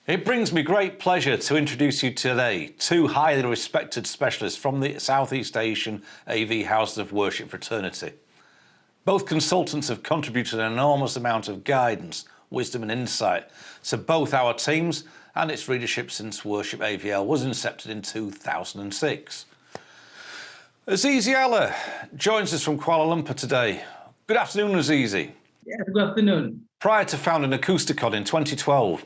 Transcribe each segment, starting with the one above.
It brings me great pleasure to introduce you today two highly respected specialists from the Southeast Asian AV Houses of Worship fraternity. Both consultants have contributed an enormous amount of guidance, wisdom and insight to both our teams and its readership since Worship AVL was incepted in 2006. Azizi Allah joins us from Kuala Lumpur today. Good afternoon, Azizi. Yeah, good afternoon. Prior to founding Acousticon in 2012,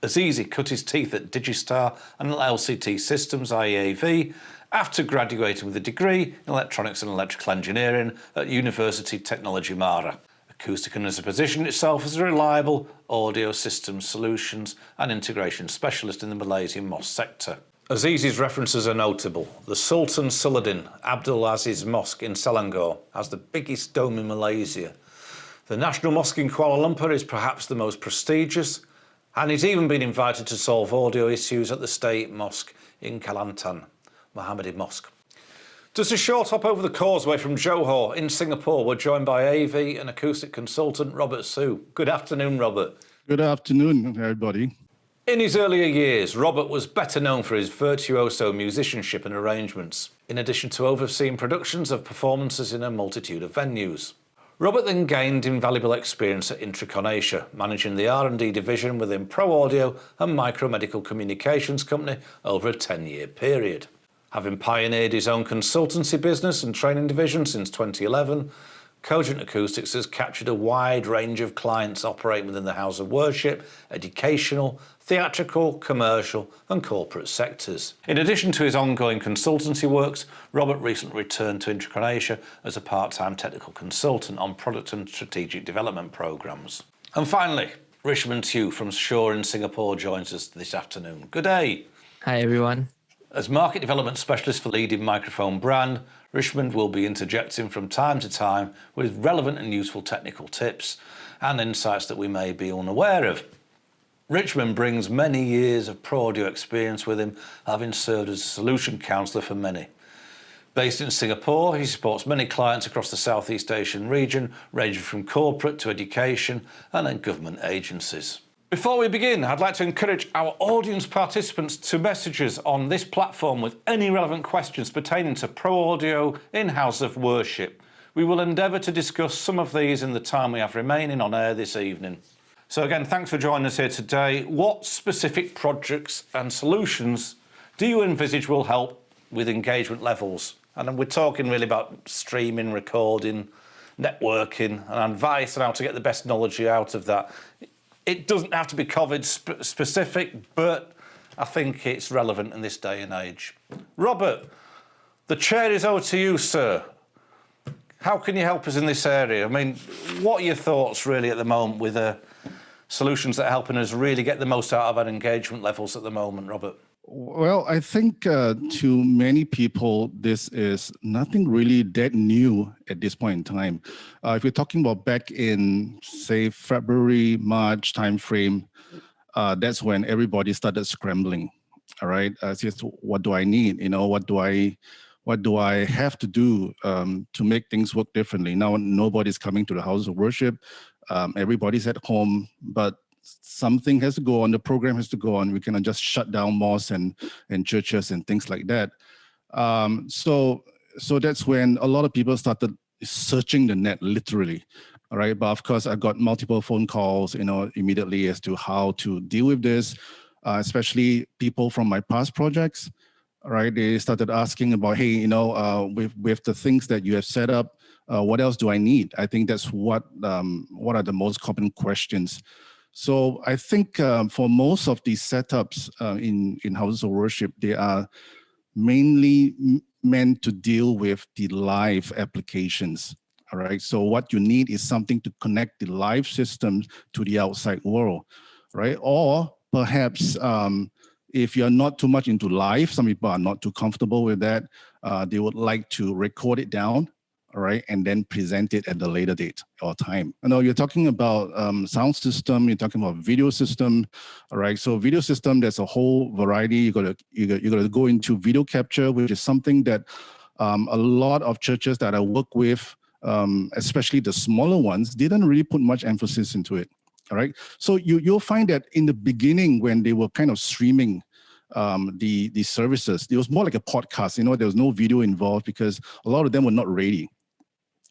Azizi cut his teeth at Digistar and LCT Systems IEAV after graduating with a degree in Electronics and Electrical Engineering at University Technology Mara. Acousticon has positioned itself as a reliable audio systems solutions and integration specialist in the Malaysian mosque sector. Azizi's references are notable. The Sultan Saladin Abdul Aziz Mosque in Selangor has the biggest dome in Malaysia. The National Mosque in Kuala Lumpur is perhaps the most prestigious, and he's even been invited to solve audio issues at the State Mosque in Kelantan, Mohammadi Mosque. Just a short hop over the causeway from Johor in Singapore, we're joined by AV and acoustic consultant Robert Su. Good afternoon, Robert. Good afternoon, everybody. In his earlier years, Robert was better known for his virtuoso musicianship and arrangements, in addition to overseeing productions of performances in a multitude of venues. Robert then gained invaluable experience at Intricon Asia, managing the R&D division within Pro Audio and Micro Medical Communications Company over a 10-year period. Having pioneered his own consultancy business and training division since 2011, Cogent Acoustics has captured a wide range of clients operating within the house of worship, educational, theatrical, commercial and corporate sectors. In addition to his ongoing consultancy works, Robert recently returned to Intricon Asia as a part-time technical consultant on product and strategic development programs. And finally, Richmond Tew from Shore in Singapore joins us this afternoon. Good day. Hi everyone. As market development specialist for leading microphone brand, Richmond will be interjecting from time to time with relevant and useful technical tips and insights that we may be unaware of. Richmond brings many years of pro audio experience with him, having served as a solution counsellor for many. Based in Singapore, he supports many clients across the Southeast Asian region, ranging from corporate to education and then government agencies. Before we begin, I'd like to encourage our audience participants to message us on this platform with any relevant questions pertaining to Pro Audio in House of Worship. We will endeavour to discuss some of these in the time we have remaining on air this evening. So again, thanks for joining us here today. What specific projects and solutions do you envisage will help with engagement levels? And we're talking really about streaming, recording, networking and advice on how to get the best knowledge out of that. It doesn't have to be COVID specific, but I think it's relevant in this day and age. Robert, the chair is over to you, sir. How can you help us in this area? I mean, what are your thoughts really at the moment with solutions that are helping us really get the most out of our engagement levels at the moment, Robert? Well, I think to many people, this is nothing really that new at this point in time. If you're talking about back in, say, February, March timeframe, that's when everybody started scrambling. All right, just what do I need? You know, what do I have to do to make things work differently? Now nobody's coming to the house of worship. Everybody's at home, but something has to go on, the program has to go on. We cannot just shut down mosques and churches and things like that. So that's when a lot of people started searching the net, literally. All right, but of course I got multiple phone calls, you know, immediately as to how to deal with this, especially people from my past projects. All right, they started asking about, hey, you know, with the things that you have set up, what else do I need? I think that's what are the most common questions. So I think for most of these setups in houses of worship, they are mainly meant to deal with the live applications. All right. So what you need is something to connect the live systems to the outside world, right? Or perhaps if you're not too much into live, some people are not too comfortable with that. They would like to record it down. All right, and then present it at the later date or time. I know you're talking about sound system, you're talking about video system, all right? So video system, there's a whole variety. You gotta go into video capture, which is something that a lot of churches that I work with, especially the smaller ones, didn't really put much emphasis into it. All right. So you'll find that in the beginning, when they were kind of streaming the services, it was more like a podcast. There was no video involved because a lot of them were not ready.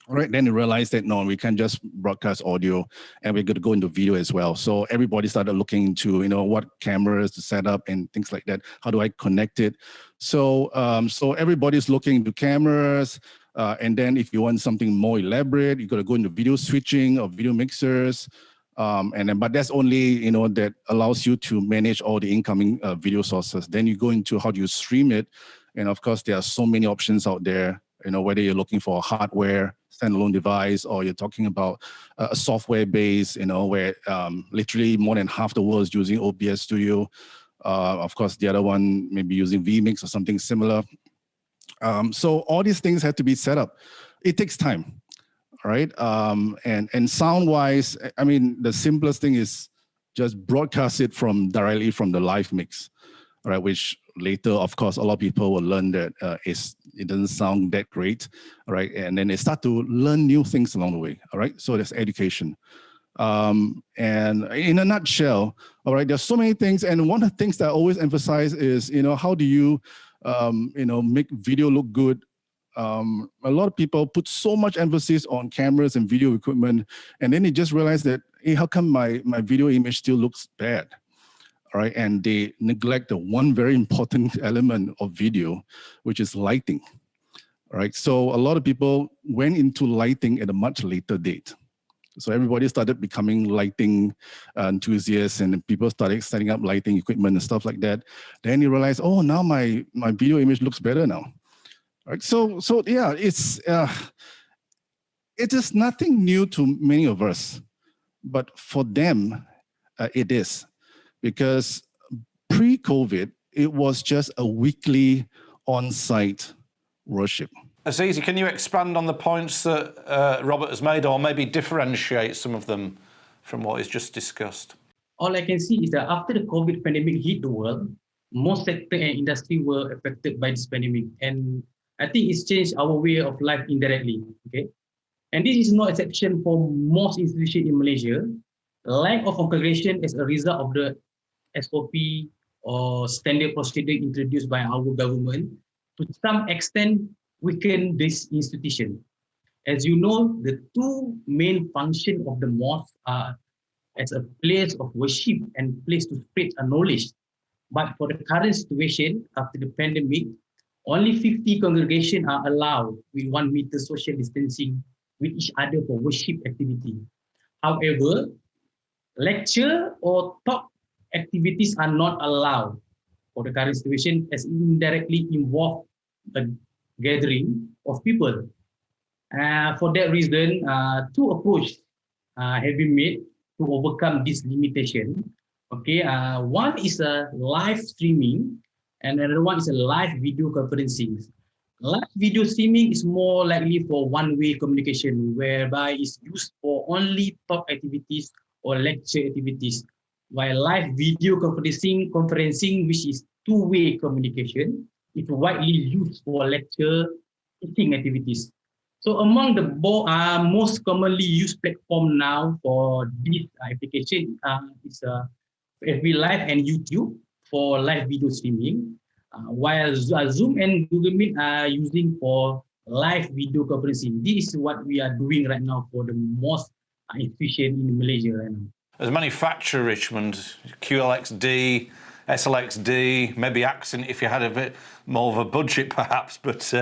All right. Then they realized that no, we can't just broadcast audio, and we're going to go into video as well. So everybody started looking into what cameras to set up and things like that. How do I connect it? So everybody's looking into cameras. And then if you want something more elaborate, you got to go into video switching or video mixers. But that's only, that allows you to manage all the incoming video sources. Then you go into how do you stream it. And of course, there are so many options out there, whether you're looking for a hardware standalone device or you're talking about a software base, where literally more than half the world is using OBS Studio. Of course, the other one may be using vMix or something similar. So all these things have to be set up. It takes time. Right. And sound wise, I mean, the simplest thing is just broadcast it directly from the live mix. Right. Which later, of course, a lot of people will learn that it doesn't sound that great. Right. And then they start to learn new things along the way. All right. So there's education. And in a nutshell, all right, there's so many things. And one of the things that I always emphasize is, how do you, make video look good? A lot of people put so much emphasis on cameras and video equipment, and then they just realize that, hey, how come my video image still looks bad? All right, and they neglect the one very important element of video, which is lighting. All right, so a lot of people went into lighting at a much later date. So everybody started becoming lighting enthusiasts, and people started setting up lighting equipment and stuff like that. Then you realize, oh, now my video image looks better now. Right. So yeah, it is nothing new to many of us, but for them, it is, because pre-COVID, it was just a weekly on-site worship. Azizi, can you expand on the points that Robert has made, or maybe differentiate some of them from what is just discussed? All I can see is that after the COVID pandemic hit the world, most sector and industry were affected by this pandemic, and I think it's changed our way of life indirectly. Okay, and this is no exception for most institutions in Malaysia. Lack of congregation as a result of the SOP or standard procedure introduced by our government, to some extent, weaken this institution. As you know, the two main functions of the mosque are as a place of worship and place to spread knowledge. But for the current situation, after the pandemic, only 50 congregations are allowed with 1 meter social distancing with each other for worship activity. However, lecture or talk activities are not allowed for the current situation, as indirectly involve a gathering of people. For that reason, two approaches have been made to overcome this limitation. Okay, one is a live streaming, and another one is a live video conferencing. Live video streaming is more likely for one-way communication, whereby it's used for only talk activities or lecture activities, while live video conferencing, which is two-way communication, is widely used for lecture teaching activities. So among the most commonly used platform now for this application is FB Live and YouTube for live video streaming, while Zoom and Google Meet are using for live video conferencing. This is what we are doing right now for the most institution in Malaysia right now. As a manufacturer, Richmond, QLXD, SLXD, maybe Accent if you had a bit more of a budget perhaps, but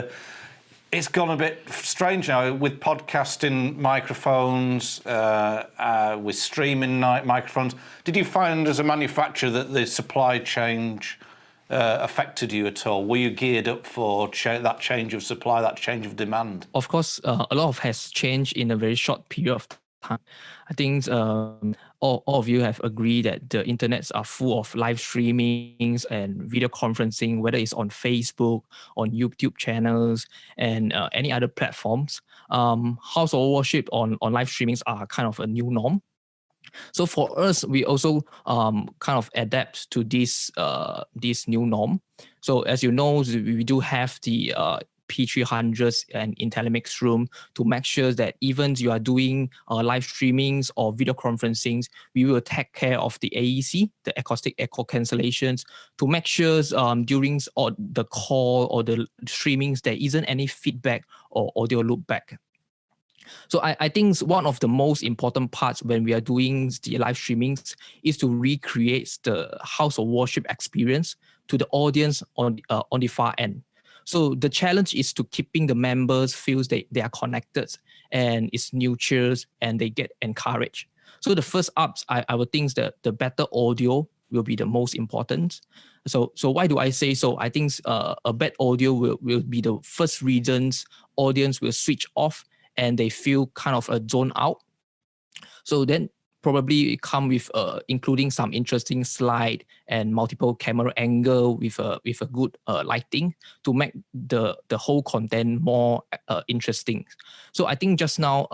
it's gone a bit strange now with podcasting microphones, with streaming microphones. Did you find as a manufacturer that the supply chain affected you at all? Were you geared up for that change of supply, that change of demand? Of course, a lot has changed in a very short period of time. I think all of you have agreed that the internets are full of live streamings and video conferencing, whether it's on Facebook, on YouTube channels, and any other platforms. Household worship on live streamings are kind of a new norm. So for us, we also kind of adapt to this new norm. So as you know, we do have the P300s and Intellimix room to make sure that even you are doing live streamings or video conferencings, we will take care of the AEC, the acoustic echo cancellations, to make sure during the call or the streamings there isn't any feedback or audio loopback. So I think one of the most important parts when we are doing the live streamings is to recreate the house of worship experience to the audience on the far end. So the challenge is to keeping the members feels they are connected and it's neutral and they get encouraged. So the first ups, I would think that the better audio will be the most important. So why do I say so? I think a bad audio will be the first reasons audience will switch off and they feel kind of a zone out. So then probably it come with including some interesting slide and multiple camera angle with a good lighting to make the whole content more interesting. So I think just now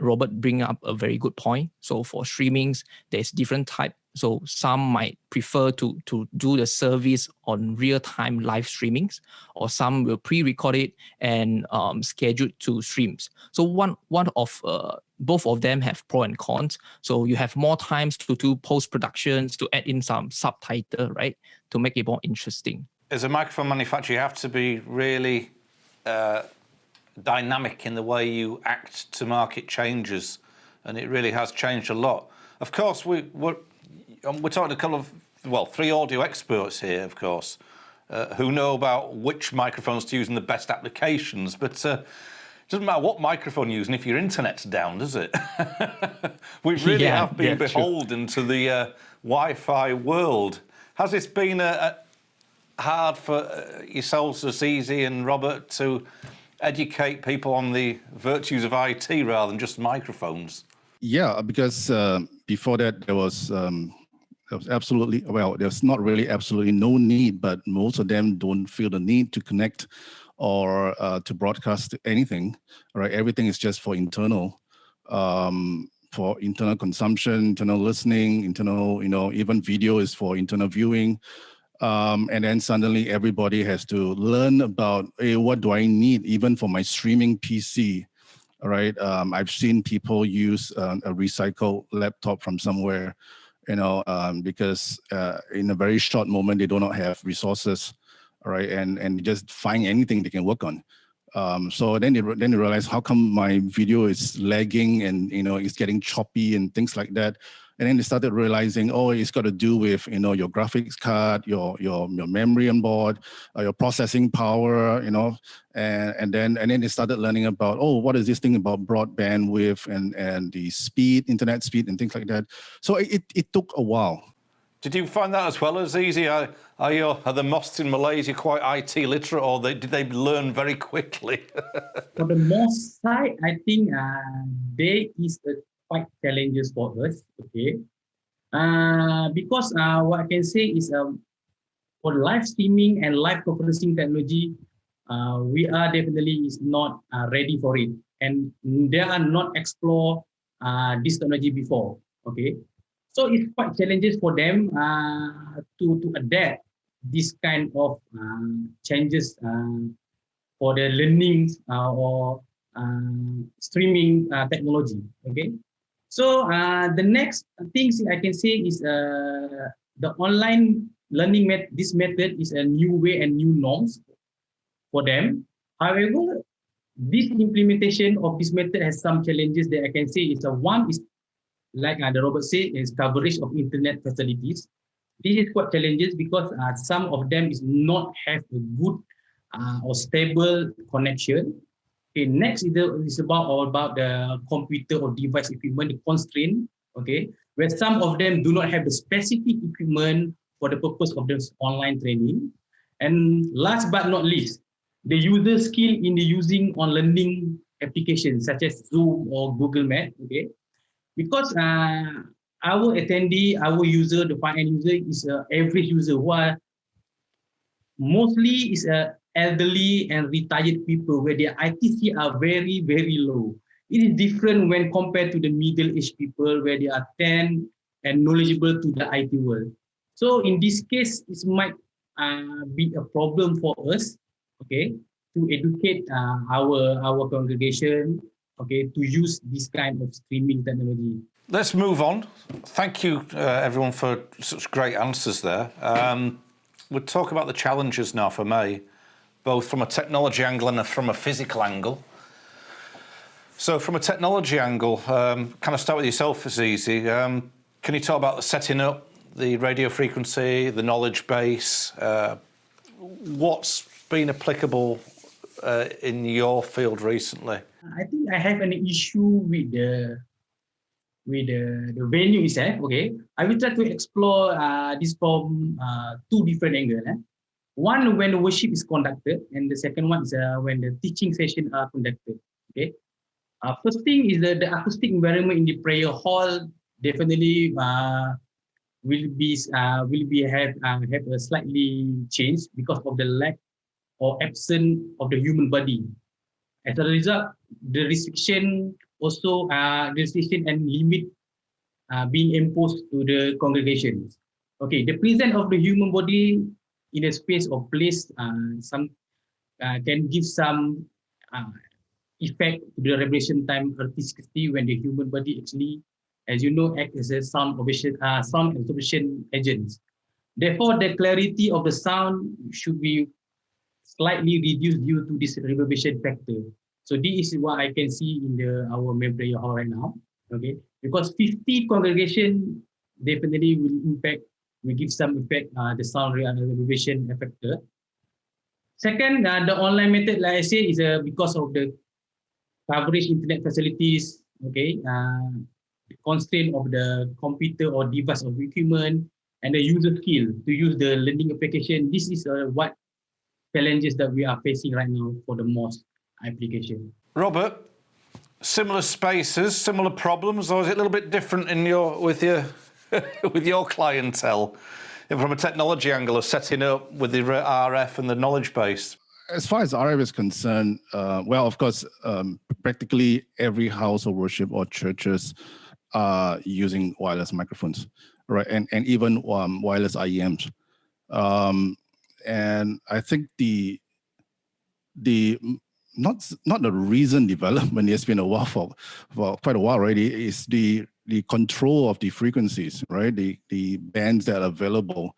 Robert bring up a very good point. So for streamings, there's different type. So some might prefer to do the service on real-time live streamings, or some will pre-record it and schedule to streams. So one of both of them have pro and cons. So you have more times to do post-productions, to add in some subtitle, right, to make it more interesting. As a microphone manufacturer, you have to be really dynamic in the way you act to market changes, and it really has changed a lot. Of course, we're talking a couple of, well, 3 audio experts here, of course, who know about which microphones to use in the best applications, but it doesn't matter what microphone you're using if your internet's down, does it? We really have been beholden to the Wi-Fi world. Has this been hard for yourselves, Azizi and Robert, to educate people on the virtues of IT rather than just microphones? Yeah, because before that there was absolutely, well, there's not really absolutely no need, but most of them don't feel the need to connect or to broadcast anything, right? Everything is just for internal consumption, internal listening, internal, even video is for internal viewing. And then suddenly everybody has to learn about, hey, what do I need even for my streaming PC, right? I've seen people use a recycled laptop from somewhere, because in a very short moment, they do not have resources, right? And just find anything they can work on. So then they realize, how come my video is lagging and, it's getting choppy and things like that. And then they started realizing, oh, it's got to do with, your graphics card, your memory on board, your processing power, and then they started learning about, oh, what is this thing about broadband width and the speed, internet speed and things like that. So it took a while. Did you find that as well as easy? Are the Mosts in Malaysia quite IT literate, or did they learn very quickly? For the Most side, I think there is quite challenges for us, okay? Because what I can say is for live streaming and live conferencing technology, we are definitely is not ready for it, and they are not explore this technology before, okay? So it's quite challenges for them to adapt this kind of changes for the learning or streaming technology. Okay, so the next things I can say is the online learning this method is a new way and new norms for them. However, this implementation of this method has some challenges that I can say is one is, like the Robert said, is coverage of internet facilities. This is quite challenges because some of them is not have a good or stable connection. Okay, next is about the computer or device equipment, the constraint. Okay, where some of them do not have the specific equipment for the purpose of this online training. And last but not least, the user skill in the using on learning applications such as Zoom or Google Meet. Okay. Because our attendee, our user, the final user is an average user who are mostly is elderly and retired people where their ITC are very, very low. It is different when compared to the middle-aged people where they are 10 and knowledgeable to the IT world. So in this case, it might be a problem for us, okay? to educate our congregation, okay, to use this kind of streaming technology. Let's move on. Thank you, everyone, for such great answers there. We'll talk about the challenges now for May, both from a technology angle and from a physical angle. So from a technology angle, can I start with yourself, Azizi? Can you talk about the setting up, the radio frequency, the knowledge base? What's been applicable in your field recently? I think I have an issue with the venue itself. Okay, I will try to explore this from two different angles. One, when the worship is conducted, and the second one is when the teaching sessions are conducted. Okay, first thing is the acoustic environment in the prayer hall definitely will have a slightly change because of the lack or absence of the human body. As a result, the restriction also restriction and limit being imposed to the congregations. Okay, the presence of the human body in a space or place can give some effect to the reverberation time artisticity when the human body actually, as you know, acts as a sound absorption agent. Therefore, the clarity of the sound should be slightly reduced due to this reverberation factor. So this is what I can see in our main prayer hall right now. Okay, because 50 congregation definitely will give some effect the sound reverberation factor. Second, the online method, like I said, is because of the coverage internet facilities. Okay, the constraint of the computer or device of equipment and the user skill to use the learning application. This is what challenges that we are facing right now for the most application. Robert, similar spaces, similar problems, or is it a little bit different with your clientele from a technology angle of setting up with the RF and the knowledge base? As far as RF is concerned, well, of course, practically every house of worship or churches are using wireless microphones, right? And even wireless IEMs. And I think the not the recent development, it's been a while for quite a while already, is the control of the frequencies, right? The bands that are available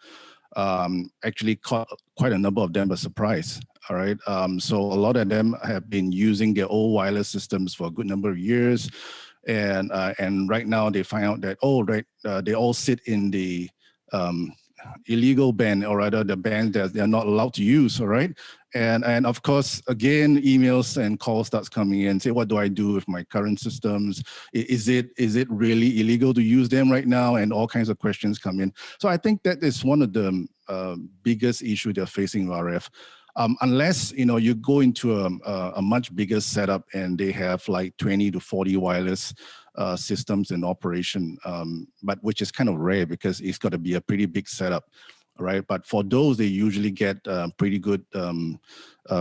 actually caught quite a number of them by surprise. All right. So a lot of them have been using their old wireless systems for a good number of years. And right now they find out that, they all sit in the illegal band, or rather the band that they're not allowed to use, all right? And of course, again, emails and calls starts coming in, say, what do I do with my current systems? Is it really illegal to use them right now? And all kinds of questions come in. So I think that is one of the biggest issue they're facing with RF. Unless you go into a much bigger setup and they have like 20 to 40 wireless systems in operation, but which is kind of rare because it's got to be a pretty big setup, right? But for those, they usually get pretty good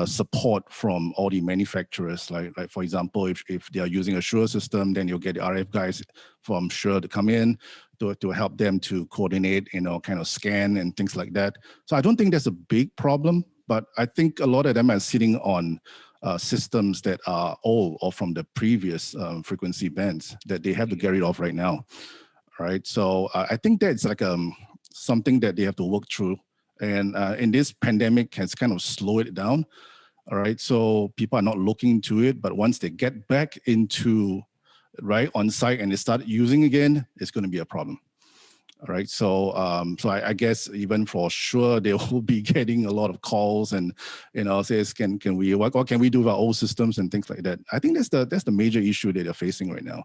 support from all the manufacturers. Like for example, if they are using a Shure system, then you'll get the RF guys from Shure to come in to help them to coordinate, kind of scan and things like that. So I don't think that's a big problem. But I think a lot of them are sitting on systems that are old or from the previous frequency bands that they have to get rid of right now, right? So I think that's like something that they have to work through. And in this pandemic has kind of slowed it down, all right? So people are not looking into it, but once they get back into, right, on site and they start using again, it's going to be a problem. All right, so I guess even for sure they will be getting a lot of calls and says what can we do with our old systems and things like that. I think that's the major issue that they're facing right now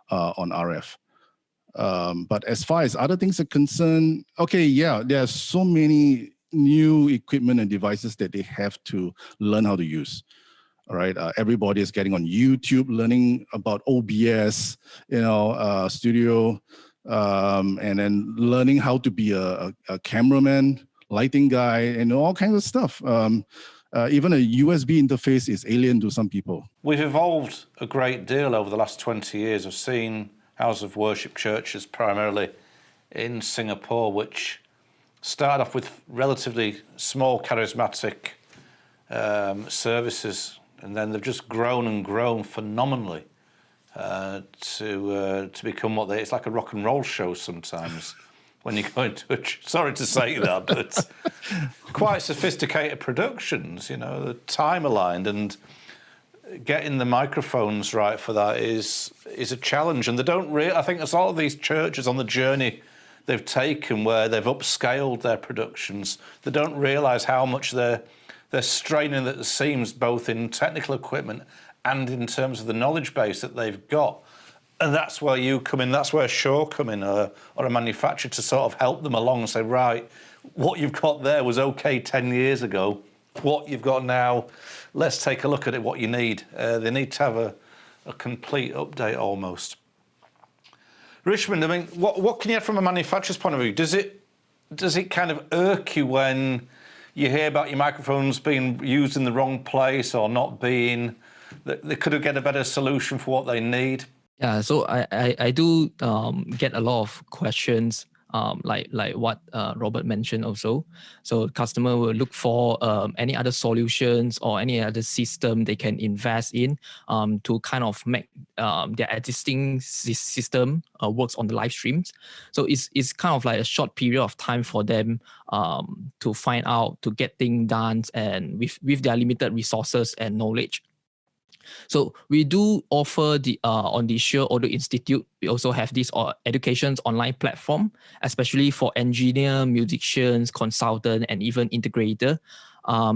on RF. But as far as other things are concerned, okay, yeah, there are so many new equipment and devices that they have to learn how to use. All right, everybody is getting on YouTube, learning about OBS, studio. And then learning how to be a cameraman, lighting guy, and all kinds of stuff. Even a USB interface is alien to some people. We've evolved a great deal over the last 20 years. I've seen house of worship churches primarily in Singapore, which started off with relatively small charismatic services, and then they've just grown and grown phenomenally to become what it's like a rock and roll show sometimes when you go into sorry to say that, but quite sophisticated productions, you know, the time aligned, and getting the microphones right for that is a challenge. And they don't really, I think there's a lot of these churches on the journey they've taken where they've upscaled their productions. They don't realise how much they're straining at the seams, both in technical equipment and in terms of the knowledge base that they've got. And that's where you come in, that's where Shaw come in, or a manufacturer, to sort of help them along and say, right, what you've got there was okay 10 years ago. What you've got now, let's take a look at it, what you need. They need to have a complete update almost. Richmond, I mean, what can you have from a manufacturer's point of view? Does it kind of irk you when you hear about your microphones being used in the wrong place or not being, that they could have get a better solution for what they need? Yeah, so I do get a lot of questions like what Robert mentioned also. So customer will look for any other solutions or any other system they can invest in to kind of make their existing system works on the live streams. So it's kind of like a short period of time for them to find out, to get things done, and with their limited resources and knowledge. So we do offer on the Sure Audio Institute, we also have this education's online platform, especially for engineer, musicians, consultant, and even integrator.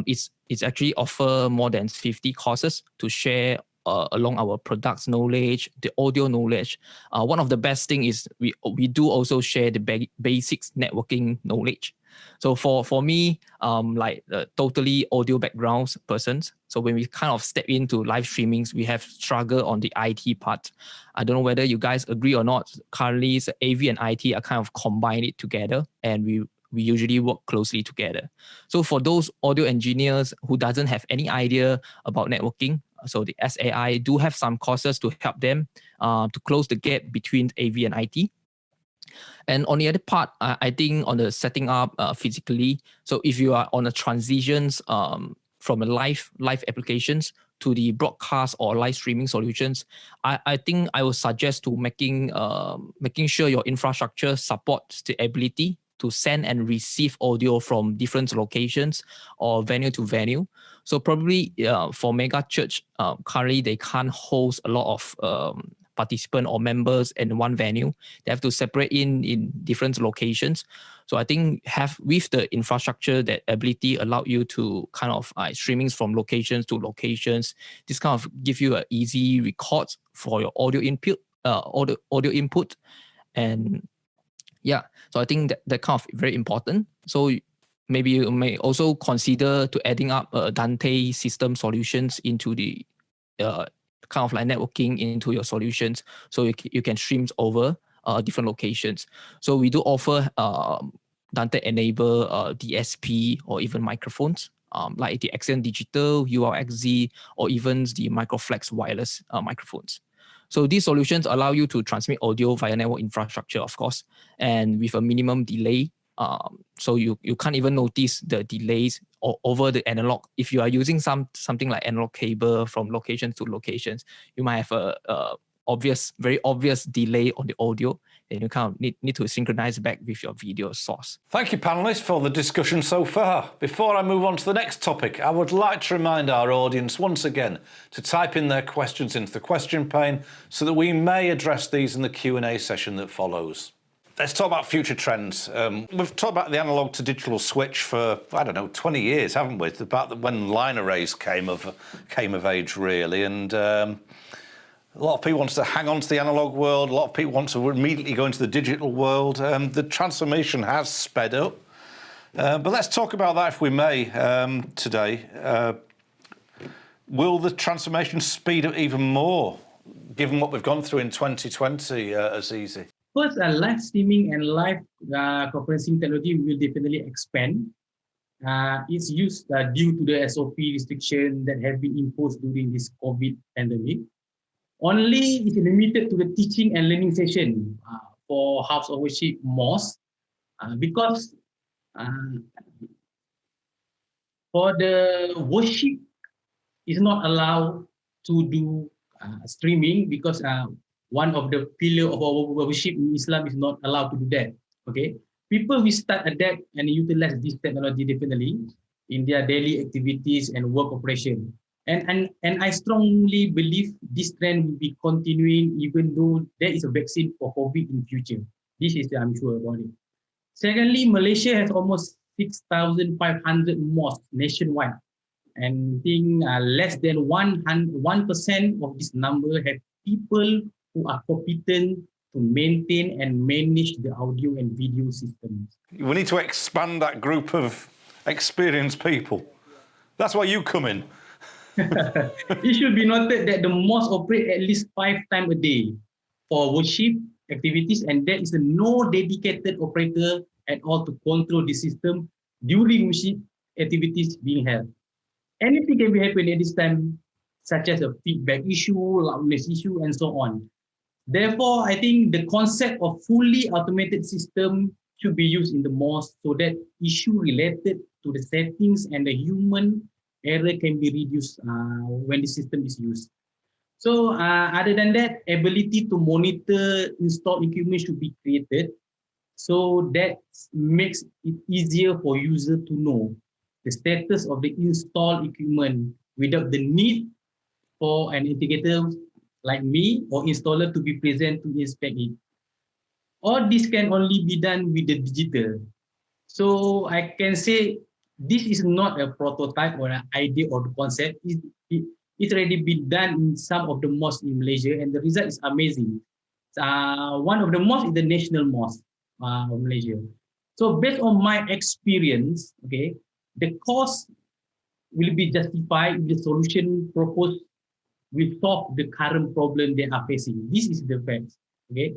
It's actually offer more than 50 courses to share along our products knowledge, the audio knowledge. One of the best thing is we do also share the basics networking knowledge. So for me, like totally audio backgrounds persons, so when we kind of step into live streamings, we have struggled on the IT part. I don't know whether you guys agree or not. Currently, AV and IT are kind of combined it together, and we usually work closely together. So for those audio engineers who doesn't have any idea about networking, so the SAI do have some courses to help them to close the gap between AV and IT. And on the other part, I think on the setting up physically, so if you are on a transitions from a live applications to the broadcast or live streaming solutions, I think I would suggest to making sure your infrastructure supports the ability to send and receive audio from different locations or venue to venue. So probably for mega church, currently they can't host a lot of participant or members in one venue. They have to separate in different locations. So I think with the infrastructure, that ability allow you to kind of streamings from locations to locations. This kind of give you an easy records for your audio input, and yeah. So I think that kind of very important. So maybe you may also consider to adding up Dante system solutions into the kind of like networking into your solutions, so you can stream over different locations. So we do offer Dante enable DSP or even microphones like the XN Digital, URXZ, or even the Microflex wireless microphones. So these solutions allow you to transmit audio via network infrastructure, of course, and with a minimum delay. So you can't even notice the delays over the analog. If you are using something like analog cable from locations to locations, you might have a very obvious delay on the audio, and you kind of need to synchronize back with your video source. Thank you, panellists, for the discussion so far. Before I move on to the next topic, I would like to remind our audience once again to type in their questions into the question pane so that we may address these in the Q&A session that follows. Let's talk about future trends. We've talked about the analog to digital switch for, 20 years, haven't we? About when line arrays came of age, really. And a lot of people want to hang on to the analog world. A lot of people want to immediately go into the digital world. The transformation has sped up. But let's talk about that, if we may, today. Will the transformation speed up even more, given what we've gone through in 2020, Azizi? First, live streaming and live conferencing technology will definitely expand. Its use due to the SOP restriction that have been imposed during this COVID pandemic. Only is limited to the teaching and learning session for house of worship mosques, because For the worship, is not allowed to do streaming because one of the pillar of our worship in Islam is not allowed to do that. Okay, people will start adapt and utilize this technology definitely in their daily activities and work operation. And I strongly believe this trend will be continuing even though there is a vaccine for COVID in future. This is I'm sure about it. Secondly, Malaysia has almost 6,500 mosques nationwide. And I think less than 1% of this number have people who are competent to maintain and manage the audio and video systems. We need to expand that group of experienced people. That's why you come in. It should be noted that the mosque operate at least 5 times a day for worship activities, and there is no dedicated operator at all to control the system during worship activities being held. Anything can be happening at this time, such as a feedback issue, loudness issue, and so on. Therefore, I think the concept of fully automated system should be used in the mosque so that issue related to the settings and the human error can be reduced when the system is used. So other than that, ability to monitor installed equipment should be created. So that makes it easier for user to know the status of the installed equipment without the need for an integrator like me or installer to be present to inspect it. All this can only be done with the digital. So I can say this is not a prototype or an idea or the concept. It's already been done in some of the mosques in Malaysia, and the result is amazing. One of the mosques is the National Mosque of Malaysia. So based on my experience, okay, the cost will be justified if the solution proposed will solve the current problem they are facing. This is the fact. Okay.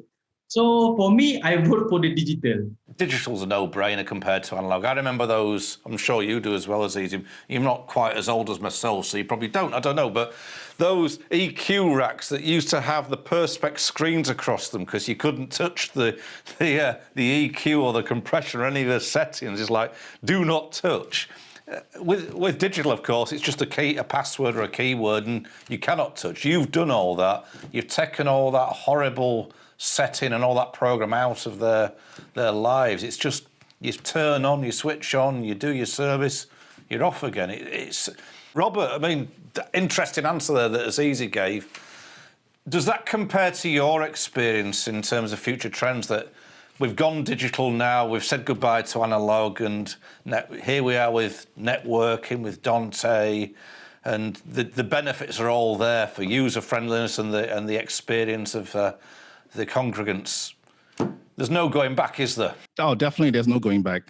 So for me, I vote for the digital. Digital's a no-brainer compared to analog. I remember those, I'm sure you do as well, Aziz. You're not quite as old as myself, so you probably don't, I don't know, but those EQ racks that used to have the perspex screens across them because you couldn't touch the EQ or the compression or any of the settings, is like, do not touch. With digital, of course, it's just a password or a keyword, and you cannot touch. You've done all that. You've taken all that horrible setting and all that program out of their lives. It's just you turn on, you switch on, you do your service, you're off again. It's Robert. I mean, interesting answer there that Azizi gave. Does that compare to your experience in terms of future trends that we've gone digital now, we've said goodbye to analog, and here we are with networking, with Dante, and the benefits are all there for user friendliness and the experience of the congregants. There's no going back, is there? Oh, definitely there's no going back.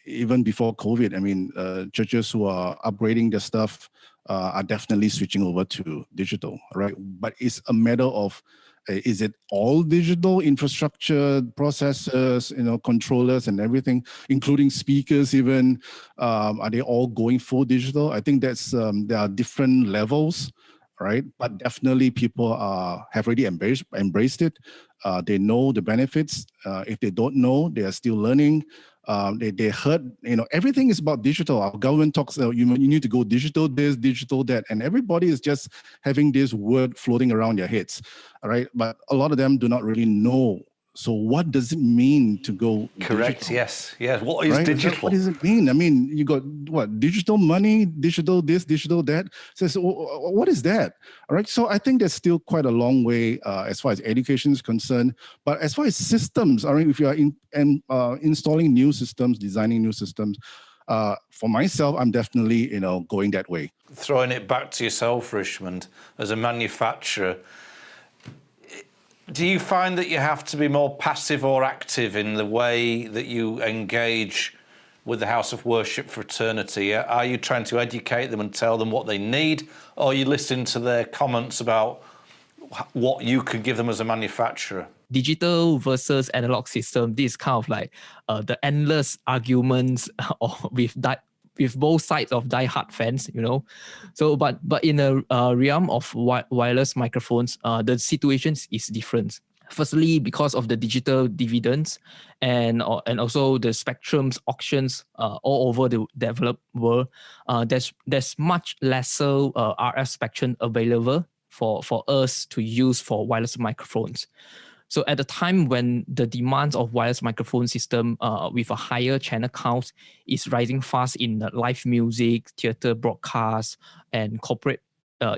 Even before COVID, I mean, churches who are upgrading their stuff are definitely switching over to digital, right? But it's a matter of, is it all digital infrastructure, processors, controllers and everything, including speakers even? Are they all going full digital? I think that's there are different levels, right? But definitely people have already embraced it. They know the benefits. If they don't know, they are still learning. They heard, everything is about digital. Our government talks, you need to go digital this, digital that, and everybody is just having this word floating around their heads, all right? But a lot of them do not really know. So what does it mean to go Correct, digital? Yes. What is right? digital? What does it mean? I mean, you got what? Digital money, digital this, digital that. So what is that? All right. So I think there's still quite a long way as far as education is concerned. But as far as systems, I mean, if you are installing new systems, designing new systems, for myself, I'm definitely, going that way. Throwing it back to yourself, Richmond, as a manufacturer, do you find that you have to be more passive or active in the way that you engage with the House of Worship fraternity? Are you trying to educate them and tell them what they need, or are you listening to their comments about what you could give them as a manufacturer? Digital versus analog system, this is kind of like the endless arguments with both sides of die-hard fans, So, but in a realm of wireless microphones, the situation is different. Firstly, because of the digital dividends and also the spectrums auctions all over the developed world, there's much lesser RF spectrum available for us to use for wireless microphones. So at the time when the demands of wireless microphone system with a higher channel count is rising fast in live music, theater broadcasts, and corporate,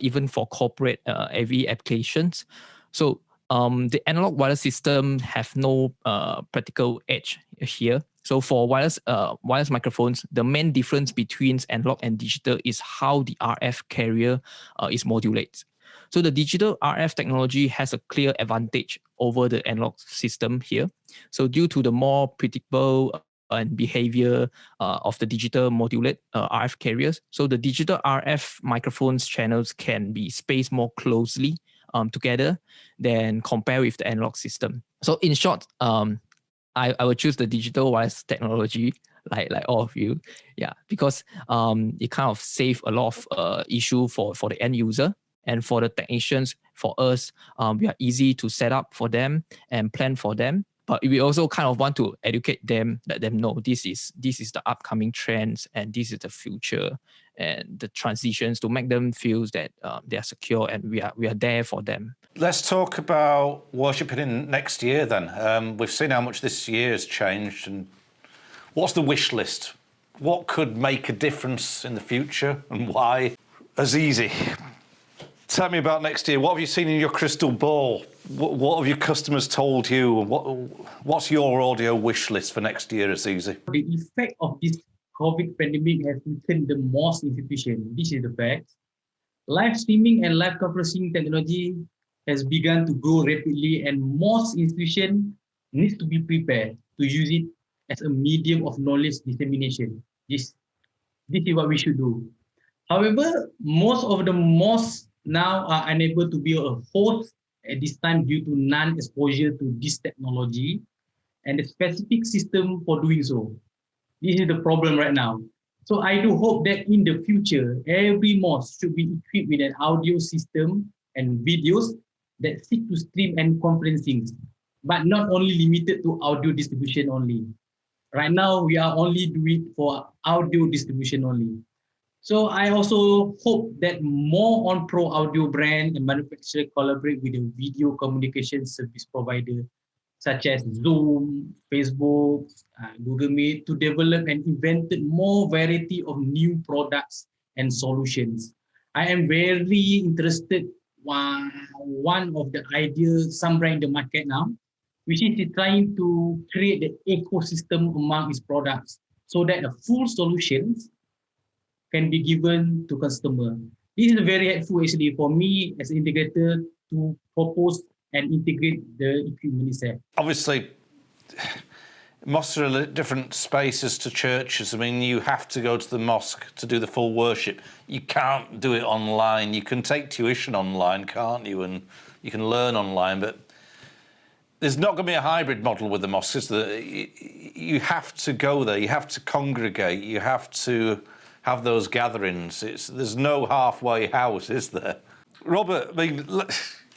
even for corporate AV applications. So the analog wireless system have no practical edge here. So for wireless microphones, the main difference between analog and digital is how the RF carrier is modulated. So the digital RF technology has a clear advantage over the analog system here. So due to the more predictable and behavior of the digital modulate RF carriers, so the digital RF microphones channels can be spaced more closely together than compare with the analog system. So in short, I would choose the digital wireless technology, like all of you, yeah, because it kind of save a lot of issue for the end user. And for the technicians, for us, we are easy to set up for them and plan for them. But we also kind of want to educate them, let them know this is the upcoming trends and this is the future and the transitions, to make them feel that they are secure and we are there for them. Let's talk about worshiping in next year then. We've seen how much this year has changed, and what's the wish list? What could make a difference in the future and why? Azizi, tell me about next year. What have you seen in your crystal ball? What have your customers told you? What's your audio wish list for next year, Azizi? The effect of this COVID pandemic has weakened the most institutions. This is the fact. Live streaming and live conferencing technology has begun to grow rapidly, and most institutions need to be prepared to use it as a medium of knowledge dissemination. This is what we should do. However, most of the mosques now are unable to be a host at this time due to non-exposure to this technology and the specific system for doing so. This is the problem right now. So I do hope that in the future, every mosque should be equipped with an audio system and videos that seek to stream and conferencing, but not only limited to audio distribution only. Right now, we are only doing it for audio distribution only. So I also hope that more on-pro audio brand and manufacturer collaborate with the video communication service provider such as Zoom, Facebook, Google Meet to develop and invent more variety of new products and solutions. I am very interested one of the ideas, some brand in the market now, which is trying to create the ecosystem among its products so that the full solutions can be given to customer. This is very helpful actually for me as an integrator to propose and integrate the equipment itself. Obviously, mosques are different spaces to churches. I mean, you have to go to the mosque to do the full worship. You can't do it online. You can take tuition online, can't you? And you can learn online, but there's not going to be a hybrid model with the mosques, is there? You have to go there. You have to congregate. You have to have those gatherings. There's no halfway house, is there? Robert, I mean,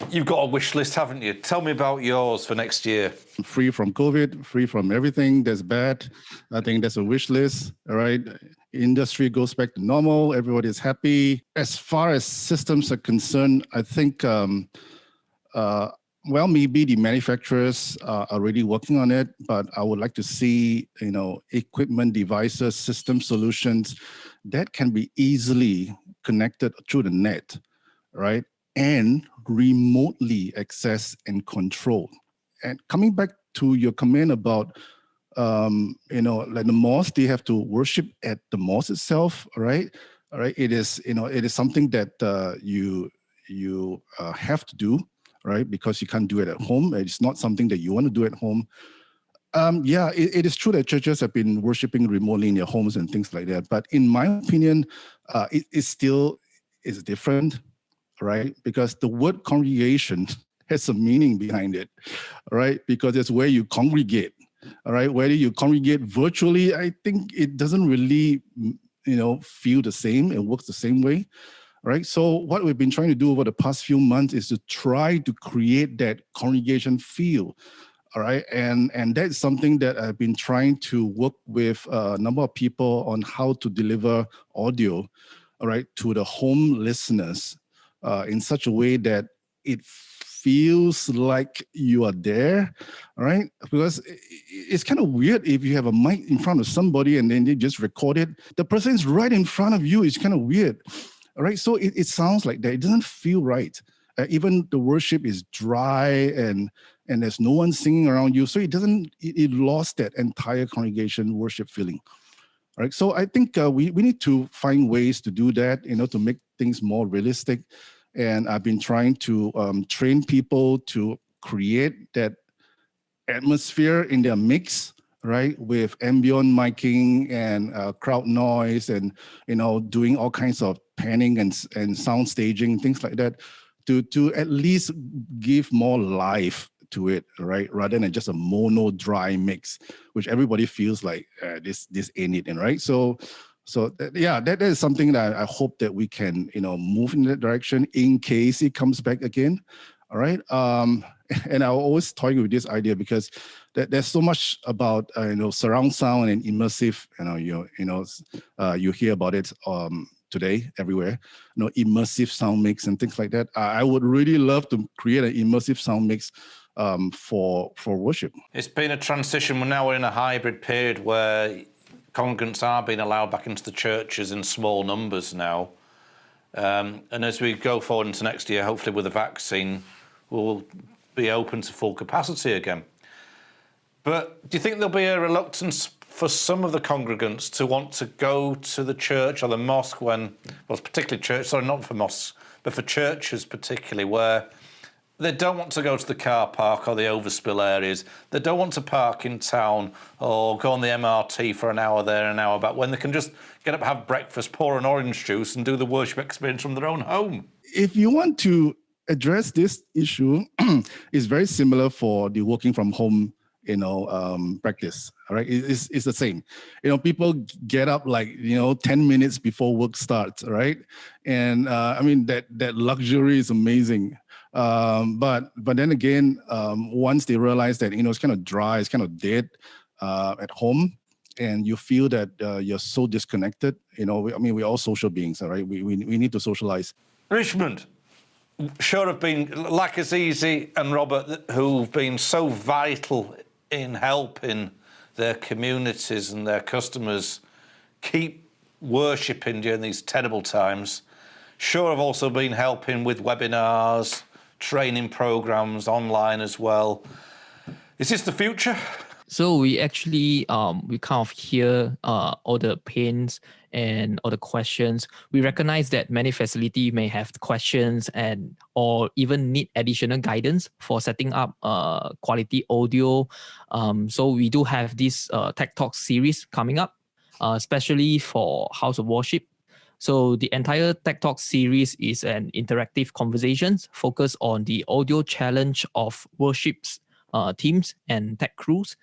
you've got a wish list, haven't you? Tell me about yours for next year. Free from COVID, free from everything that's bad. I think that's a wish list, all right? Industry goes back to normal. Everybody's happy. As far as systems are concerned, I think, well, maybe the manufacturers are already working on it, but I would like to see, equipment, devices, system solutions that can be easily connected through the net, right? And remotely accessed and controlled. And coming back to your comment about, like the mosque, they have to worship at the mosque itself, right? All right. It is, it is something that you have to do, right? Because you can't do it at home. It's not something that you want to do at home. Yeah, it is true that churches have been worshiping remotely in their homes and things like that. But in my opinion, it still is different, right? Because the word congregation has a meaning behind it, right? Because it's where you congregate, all right? Whether you congregate virtually, I think it doesn't really, feel the same. It works the same way. right? So what we've been trying to do over the past few months is to try to create that congregation feel, all right? And that's something that I've been trying to work with a number of people on how to deliver audio, all right, to the home listeners in such a way that it feels like you are there, all right? Because it's kind of weird if you have a mic in front of somebody and then they just record it. The person is right in front of you. It's kind of weird, all right? So it sounds like that. It doesn't feel right. Even the worship is dry and there's no one singing around you. So it lost that entire congregation worship feeling. All right, so I think we need to find ways to do that, to make things more realistic. And I've been trying to train people to create that atmosphere in their mix, right? With ambient miking and crowd noise and, doing all kinds of panning and sound staging, things like that, to at least give more life to it, right? Rather than just a mono dry mix, which everybody feels like this ain't it, right? So that is something that I hope that we can, move in that direction in case it comes back again. All right. And I always toy with this idea because there's so much about surround sound and immersive. You hear about it today everywhere. Immersive sound mix and things like that. I would really love to create an immersive sound mix for worship. It's been a transition. We're in a hybrid period where congregants are being allowed back into the churches in small numbers now. And as we go forward into next year, hopefully with the vaccine, we'll be open to full capacity again. But do you think there'll be a reluctance for some of the congregants to want to go to the church or the mosque particularly church, sorry, not for mosques, but for churches particularly, where they don't want to go to the car park or the overspill areas. They don't want to park in town or go on the MRT for an hour there, an hour back, when they can just get up, have breakfast, pour an orange juice and do the worship experience from their own home. If you want to address this issue, it's very similar for the working from home practice. All right, it's the same. People get up 10 minutes before work starts, right? And that luxury is amazing. But then again, once they realize that it's kind of dry, it's kind of dead at home, and you feel that you're so disconnected. We're all social beings, all right? We need to socialize. Richmond, sure have been like Azizi and Robert, who've been so vital in helping their communities and their customers keep worshipping during these terrible times. Sure have also been helping with webinars, training programs online as well. Is this the future? So we actually we kind of hear all the pains and all the questions. We recognize that many facilities may have questions or even need additional guidance for setting up quality audio. So we do have this Tech Talk series coming up, especially for House of Worship. So the entire Tech Talk series is an interactive conversations focused on the audio challenge of worships teams and tech crews.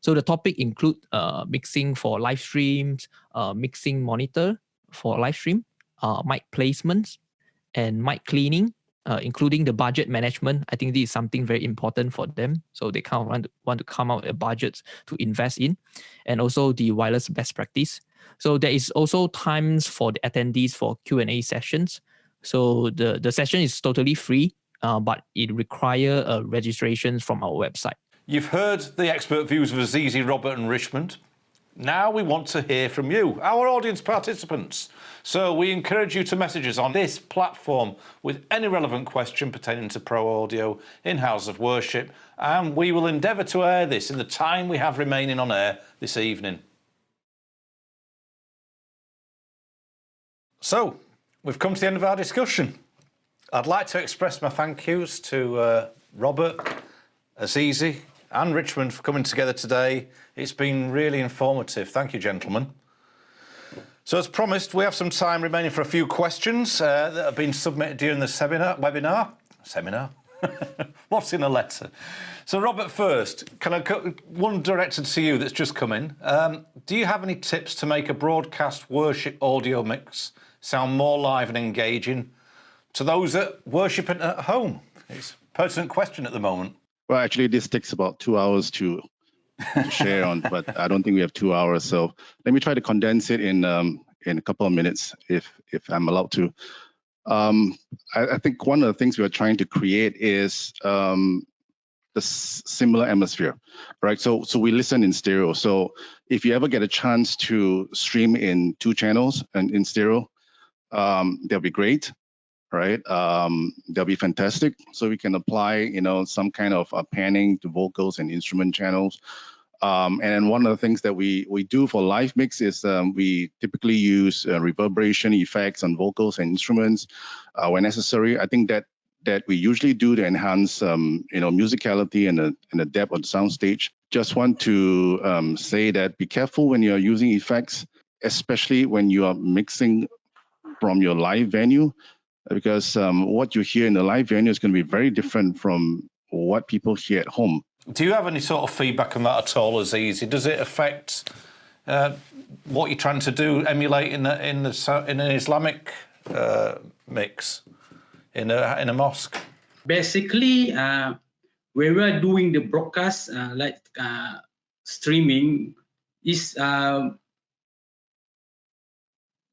So the topic include mixing for live streams, mixing monitor for live stream, mic placements, and mic cleaning, including the budget management. I think this is something very important for them. So they kind of want to come out with budgets to invest in, and also the wireless best practice. So there is also times for the attendees for Q&A sessions. So the session is totally free, but it requires registrations from our website. You've heard the expert views of Azizi, Robert and Richmond. Now we want to hear from you, our audience participants. So we encourage you to message us on this platform with any relevant question pertaining to Pro Audio in House of Worship, and we will endeavour to air this in the time we have remaining on air this evening. So, we've come to the end of our discussion. I'd like to express my thank yous to Robert, Azizi and Richmond for coming together today. It's been really informative. Thank you, gentlemen. So as promised, we have some time remaining for a few questions that have been submitted during the webinar. What's in a letter? So Robert, first, one directed to you that's just come in. Do you have any tips to make a broadcast worship audio mix sound more live and engaging to those that worship it at home? It's a pertinent question at the moment. Well, actually, this takes about 2 hours to share on, but I don't think we have 2 hours. So let me try to condense it in a couple of minutes, if I'm allowed to. I think one of the things we are trying to create is the similar atmosphere, right? So we listen in stereo. So if you ever get a chance to stream in 2 channels and in stereo, that'll be great, right? That'll be fantastic. So we can apply, some kind of panning to vocals and instrument channels. And then one of the things that we do for live mix is we typically use reverberation effects on vocals and instruments when necessary. I think that we usually do to enhance, musicality and the depth of the soundstage. Just want to say that be careful when you're using effects, especially when you are mixing from your live venue, because what you hear in the live venue is going to be very different from what people hear at home. Do you have any sort of feedback on that at all, Azizi? Does it affect what you're trying to do, emulate in an Islamic mix in a mosque? Basically, when we are doing the broadcast, streaming, is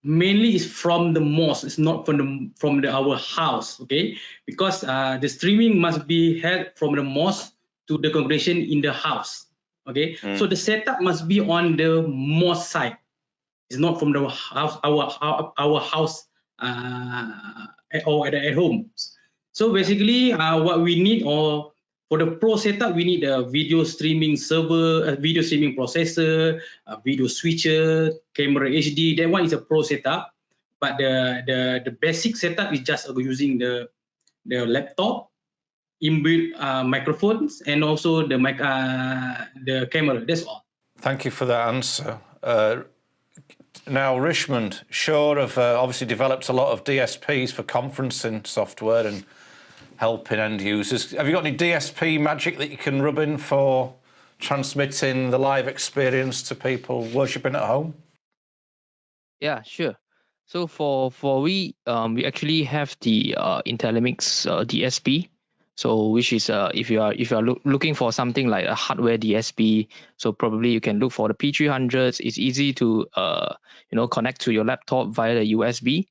mainly is from the mosque. It's not from our house, okay? Because the streaming must be held from the mosque to the congregation in the house, okay? So the setup must be on the mosque side. It's not from the house, our house or at home. So basically, what we need, or for the pro setup, we need a video streaming server, a video streaming processor, a video switcher, camera HD. That one is a pro setup. But the basic setup is just using the laptop, inbuilt microphones, and also the camera. That's all. Thank you for that answer. Now, Richmond, Shure have obviously developed a lot of DSPs for conferencing software and helping end users. Have you got any DSP magic that you can rub in for transmitting the live experience to people worshipping at home? Yeah, sure. So for we actually have the Intellimix Dsp. So which is if you are looking for something like a hardware DSP, so probably you can look for the P300s. It's easy to connect to your laptop via the USB.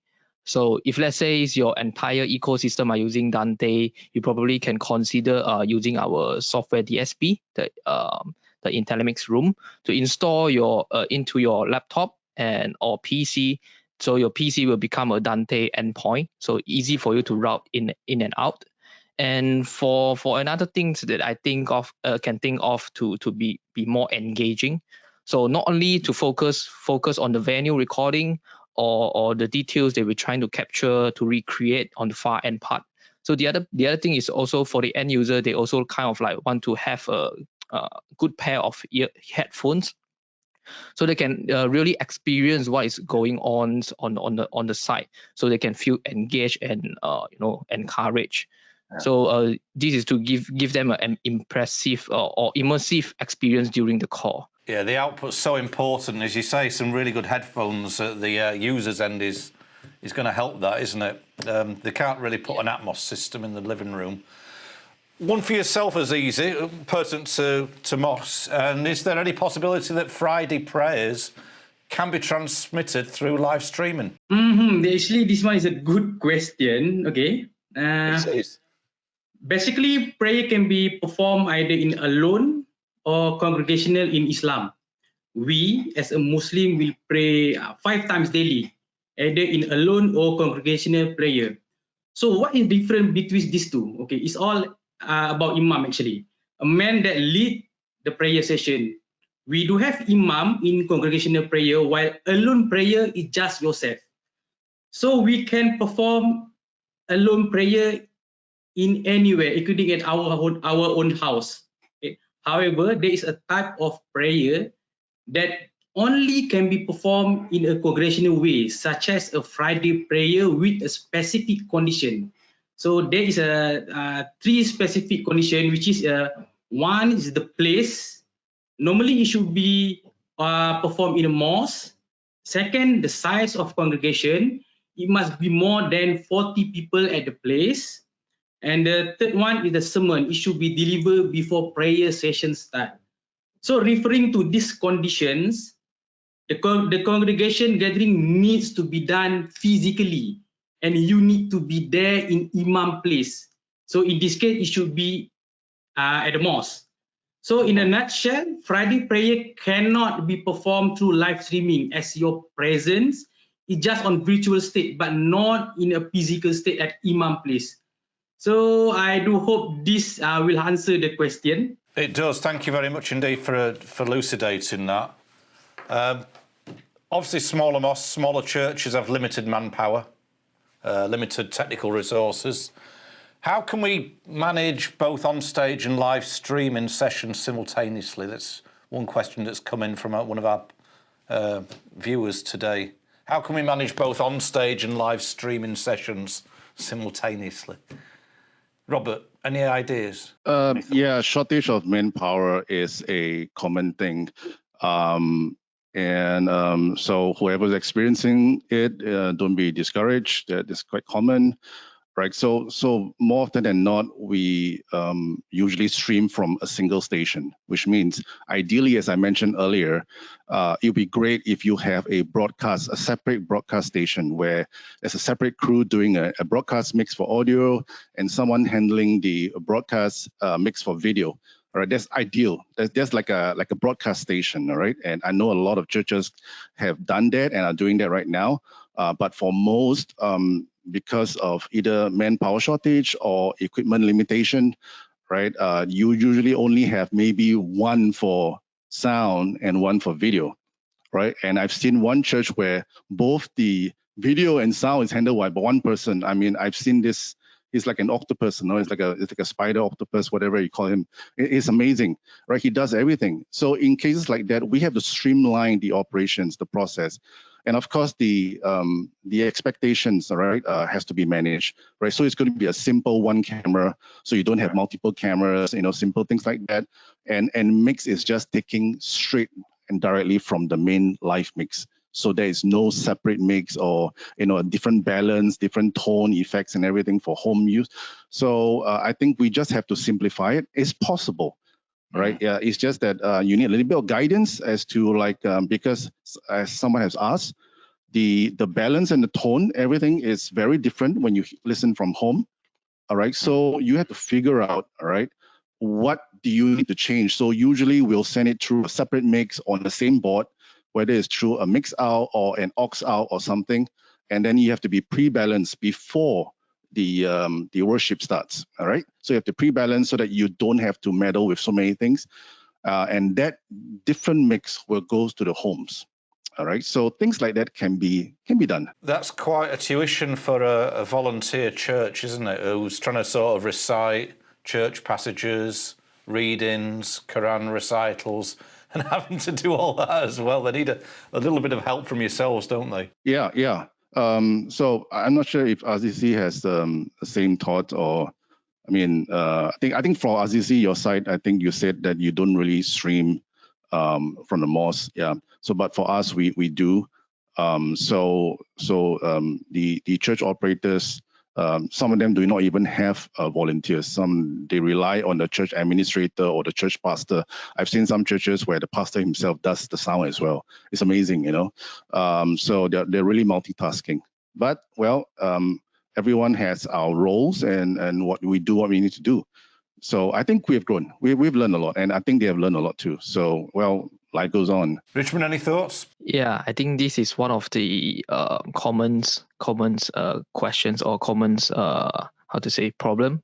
So if let's say your entire ecosystem are using Dante, you probably can consider using our software DSP, the Intellimix Room, to install your into your laptop and or PC. So your PC will become a Dante endpoint, so easy for you to route in and out. And for another things that I think of can think of to be more engaging. So not only to focus on the venue recording or the details that we're trying to capture to recreate on the far end part. So the other thing is also for the end user, they also kind of like want to have a good pair of headphones, so they can really experience what is going on the site, so they can feel engaged and encouraged. Yeah. So this is to give them an impressive or immersive experience during the call. Yeah, the output's so important. As you say, some really good headphones at the user's end is going to help that, isn't it? They can't really put an Atmos system in the living room. One for yourself, Azizi, pertinent to mosques. And is there any possibility that Friday prayers can be transmitted through live streaming? Actually, this one is a good question. Okay. Basically, prayer can be performed either in alone or congregational in Islam. We, as a Muslim, will pray 5 times daily, either in alone or congregational prayer. So what is different between these two? Okay, it's all about imam actually, a man that lead the prayer session. We do have imam in congregational prayer, while alone prayer is just yourself. So we can perform alone prayer in anywhere, including at our own house. Okay. However, there is a type of prayer that only can be performed in a congregational way, such as a Friday prayer with a specific condition. So there is a 3 specific conditions, which is one is the place. Normally, it should be performed in a mosque. Second, the size of congregation. it must be more than 40 people at the place. And the third one is the sermon. It should be delivered before prayer session start. So referring to these conditions, the congregation gathering needs to be done physically, and you need to be there in imam place. So in this case, it should be at the mosque. So in a nutshell, Friday prayer cannot be performed through live streaming, as your presence is just on virtual state, but not in a physical state at imam place. So I do hope this will answer the question. It does. Thank you very much indeed for elucidating that. Obviously, smaller mosques, smaller churches have limited manpower, limited technical resources. How can we manage both on-stage and live streaming sessions simultaneously? That's one question that's come in from one of our viewers today. How can we manage both on-stage and live streaming sessions simultaneously? Robert, any ideas? Yeah, shortage of manpower is a common thing. So whoever's experiencing it, don't be discouraged. That is quite common. Right, so more often than not, we usually stream from a single station, which means ideally, as I mentioned earlier, it would be great if you have a separate broadcast station where there's a separate crew doing a broadcast mix for audio and someone handling the broadcast mix for video. All right, that's ideal. That's like a broadcast station, all right? And I know a lot of churches have done that and are doing that right now. But for most, because of either manpower shortage or equipment limitation, right? You usually only have maybe one for sound and one for video, right? And I've seen one church where both the video and sound is handled by one person. I mean, I've seen this. He's like an octopus, no? It's like a spider octopus, whatever you call him. It's amazing, right? He does everything. So in cases like that, we have to streamline the operations, the process. And of course, the expectations, right, has to be managed, right? So it's going to be a simple one camera, so you don't have multiple cameras, simple things like that. And mix is just taking straight and directly from the main live mix. So there is no separate mix or a different balance, different tone effects and everything for home use. So I think we just have to simplify it. It's possible. Right. Yeah. It's just that you need a little bit of guidance as to because as someone has asked, the balance and the tone, everything is very different when you listen from home. All right. So you have to figure out, all right, what do you need to change? So usually we'll send it through a separate mix on the same board, whether it's through a mix out or an aux out or something. And then you have to be pre-balanced before the worship starts, all right? So you have to pre-balance so that you don't have to meddle with so many things. And that different mix will go to the homes, all right? So things like that can be done. That's quite a tuition for a volunteer church, isn't it? Who's trying to sort of recite church passages, readings, Quran recitals, and having to do all that as well. They need a little bit of help from yourselves, don't they? Yeah. So I'm not sure if RCC has the same thought, or I mean, I think for RCC, your side, I think you said that you don't really stream from the mosque. Yeah. So, but for us, we do. The church operators, some of them do not even have volunteers. Some, they rely on the church administrator or the church pastor. I've seen some churches where the pastor himself does the sound as well. It's amazing, So they're really multitasking. But everyone has our roles and what we need to do. So I think we've grown. We've learned a lot, and I think they have learned a lot too. So life goes on. Richmond, any thoughts? Yeah, I think this is one of the common questions or problem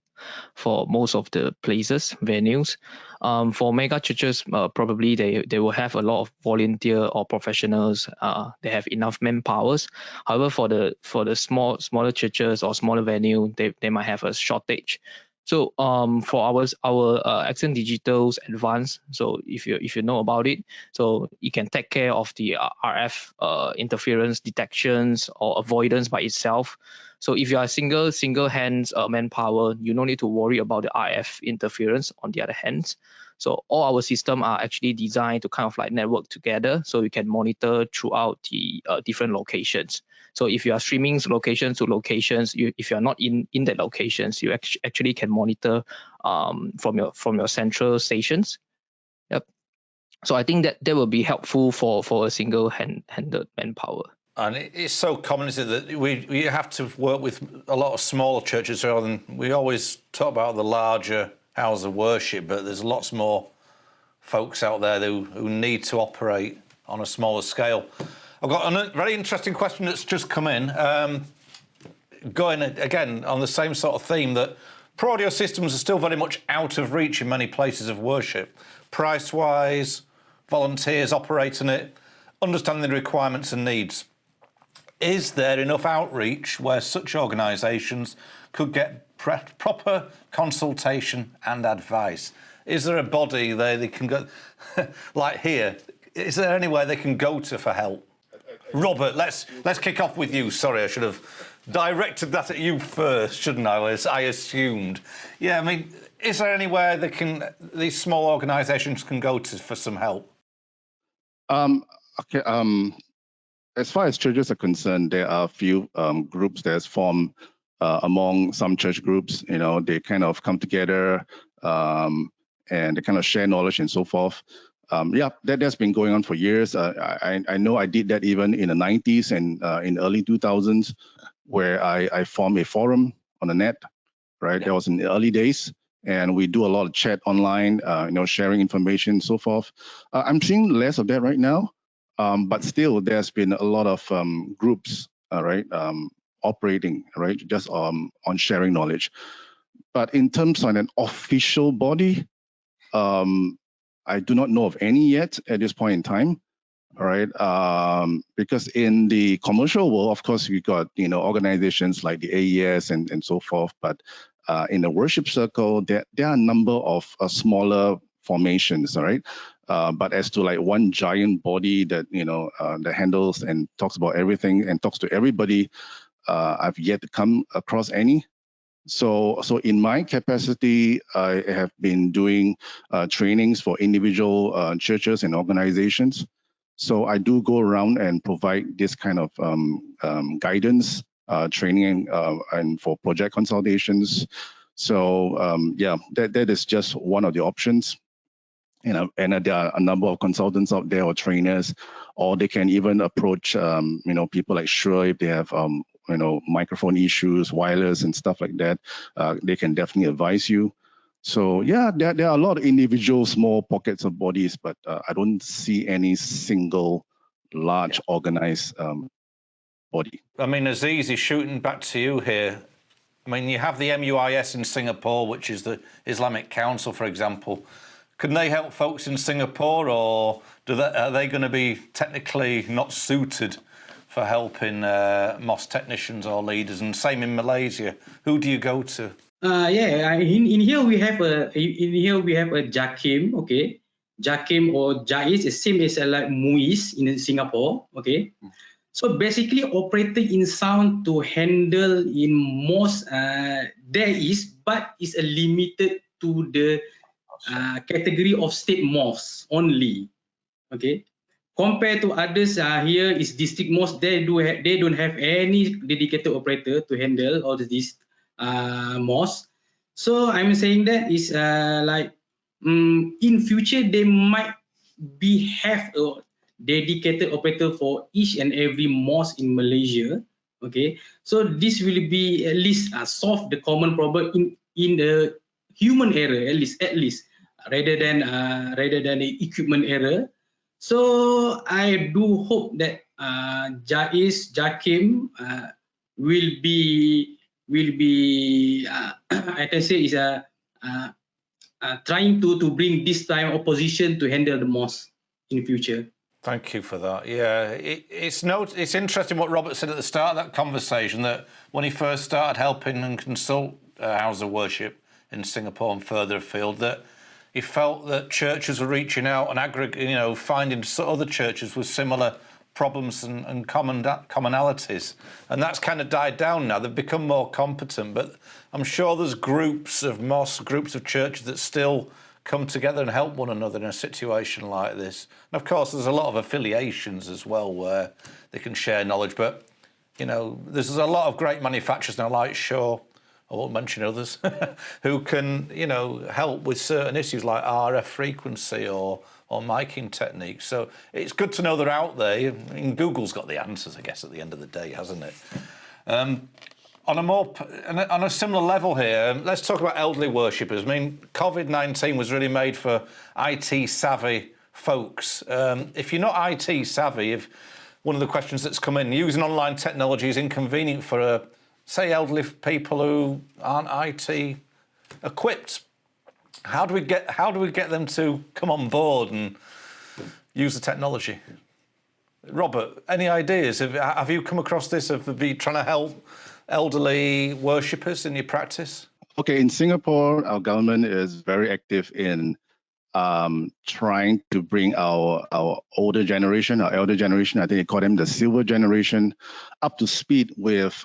for most of the places, venues. For mega churches, probably they will have a lot of volunteer or professionals. They have enough manpowers. However, for the smaller churches or smaller venue, they might have a shortage. So for our Accent Digital's Advanced, so if you know about it, so it can take care of the RF interference detections or avoidance by itself. So if you are single hands manpower, you no need to worry about the RF interference on the other hands. So all our systems are actually designed to kind of like network together, so you can monitor throughout the different locations. So if you are streaming locations to locations, if you are not in that locations, you actually can monitor from your central stations. Yep. So I think that will be helpful for a single handed manpower. And it's so common, is it, that we have to work with a lot of smaller churches rather than, we always talk about the larger houses of worship, but there's lots more folks out there who need to operate on a smaller scale. I've got a very interesting question that's just come in, going again on the same sort of theme, that pro audio systems are still very much out of reach in many places of worship. Price-wise, volunteers operating it, understanding the requirements and needs. Is there enough outreach where such organisations could get proper consultation and advice? Is there a body there they can go, like here, is there anywhere they can go to for help? Robert, let's kick off with you. Sorry, I should have directed that at you first, shouldn't I, as I assumed. Yeah, I mean, is there anywhere these small organisations can go to for some help? Okay. As far as churches are concerned, there are a few groups that's formed among some church groups. You know, they kind of come together and they kind of share knowledge and so forth. Yeah, that's been going on for years. I know I did that even in the 90s and in early 2000s, where I formed a forum on the net, right? Yeah. That was in the early days. And we do a lot of chat online, sharing information and so forth. I'm seeing less of that right now. But still, there's been a lot of groups, operating, right, just on sharing knowledge. But in terms of an official body, I do not know of any yet at this point in time, all right? Because in the commercial world, of course, we got organizations like the AES and so forth. But in the worship circle, there are a number of smaller formations, all right? But as to like one giant body that that handles and talks about everything and talks to everybody, I've yet to come across any. So in my capacity, I have been doing trainings for individual churches and organizations. So I do go around and provide this kind of guidance, training, and for project consultations. So yeah, that is just one of the options. And there are a number of consultants out there or trainers, or they can even approach, people like Shure if they have, microphone issues, wireless and stuff like that. They can definitely advise you. So yeah, there are a lot of individual small pockets of bodies, but I don't see any single large organized body. I mean, Aziz, shooting back to you here. I mean, you have the MUIS in Singapore, which is the Islamic Council, for example. Can they help folks in Singapore, or are they going to be technically not suited for helping mosque technicians or leaders? And same in Malaysia. Who do you go to? In here we have a JAKIM, okay. JAKIM or JAIS is same as like MUIS in Singapore, okay. So basically, operator in sound to handle in most there is, but it's limited to the category of state mosques only, okay. Compared to others, here is district mosque. They don't have any dedicated operator to handle all these mosques. So I'm saying that is in future they might have a dedicated operator for each and every mosque in Malaysia. Okay, so this will be at least solve the common problem in the human error at least rather than the equipment error. So I do hope that JAIS, JAKIM will be I can say is trying to bring this time opposition to handle the mosque in the future. Thank you for that. Yeah, it's interesting what Robert said at the start of that conversation, that when he first started helping and consult houses of worship in Singapore and further afield, that he felt that churches were reaching out and finding other churches with similar problems and commonalities, and that's kind of died down now. They've become more competent, but I'm sure there's groups of mosques, groups of churches that still come together and help one another in a situation like this. And of course, there's a lot of affiliations as well where they can share knowledge. But, you know, there's a lot of great manufacturers now, like Shaw, I won't mention others, who can, you know, help with certain issues like RF frequency or miking techniques. So it's good to know they're out there. I mean, Google's got the answers, I guess, at the end of the day, hasn't it? On a similar level here, let's talk about elderly worshippers. I mean, COVID-19 was really made for IT-savvy folks. If you're not IT savvy, if one of the questions that's come in, using online technology is inconvenient for, say, elderly people who aren't IT equipped. How do we get them to come on board and use the technology? Robert, any ideas? Have you come across this? Have you been trying to help elderly worshippers in your practice? Okay, in Singapore, our government is very active in trying to bring our older generation, our elder generation, I think they call them the silver generation, up to speed with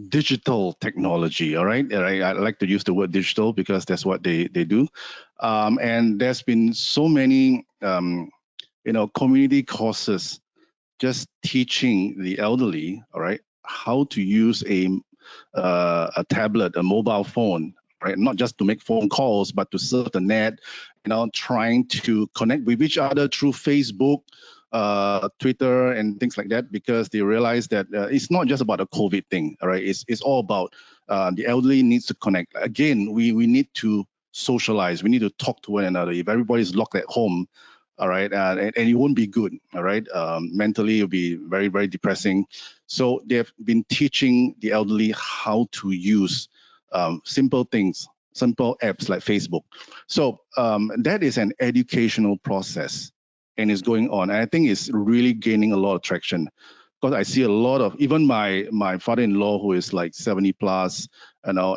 digital technology. All right, I like to use the word digital because that's what they do. And there's been so many community courses just teaching the elderly, all right, how to use a tablet, a mobile phone, right? Not just to make phone calls, but to surf the net, trying to connect with each other through Facebook, Twitter, and things like that, because they realize that it's not just about a COVID thing, all right? It's all about the elderly needs to connect. Again, we need to socialize. We need to talk to one another. If everybody's locked at home, all right, and it won't be good, all right? Mentally, it'll be very, very depressing. So they've been teaching the elderly how to use simple things, simple apps like Facebook. So that is an educational process, and it's going on. And I think it's really gaining a lot of traction, because I see a lot of, even my father-in-law, who is like 70 plus,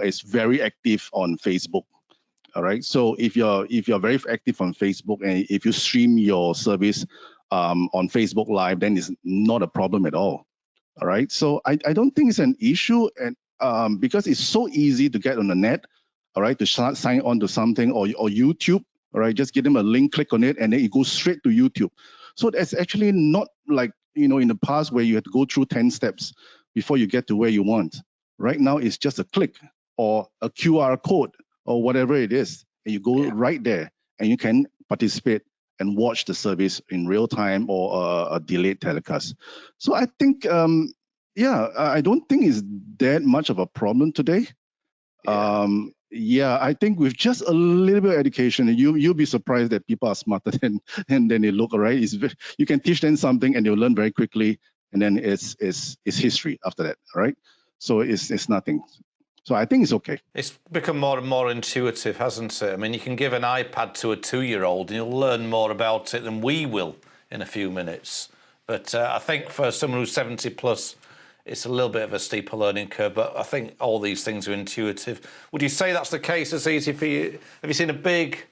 is very active on Facebook. All right. So if you're very active on Facebook, and if you stream your service on Facebook Live, then it's not a problem at all. All right. So I don't think it's an issue, and because it's so easy to get on the net, all right, to sign on to something, or YouTube, all right, just give them a link, click on it, and then it goes straight to YouTube. So that's actually not like in the past where you had to go through 10 steps before you get to where you want. Right now, it's just a click or a QR code, or whatever it is, and you go right there, and you can participate and watch the service in real time or a delayed telecast. So I think, I don't think it's that much of a problem today. I think with just a little bit of education, you'll be surprised that people are smarter than they look. All right, you can teach them something, and they'll learn very quickly, and then it's history after that. All right, so it's nothing. So I think it's okay. It's become more and more intuitive, hasn't it? I mean, you can give an iPad to a 2-year-old and you'll learn more about it than we will in a few minutes. But I think for someone who's 70 plus, it's a little bit of a steeper learning curve, but I think all these things are intuitive. Would you say that's the case? It's easy for you? Have you seen a big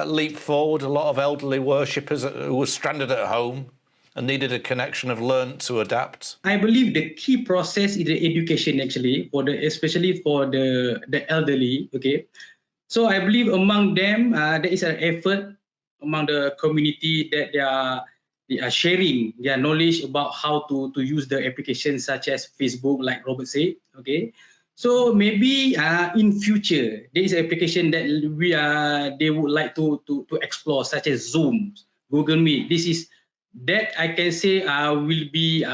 leap forward? A lot of elderly worshippers who were stranded at home and needed a connection have learned to adapt? I believe the key process is the education, actually, especially for the elderly. Okay, so I believe among them there is an effort among the community that they are sharing their knowledge about how to use the applications such as Facebook, like Robert said. Okay, so maybe in future there is an application that they would like to explore, such as Zoom, Google Meet. This is that I can say will be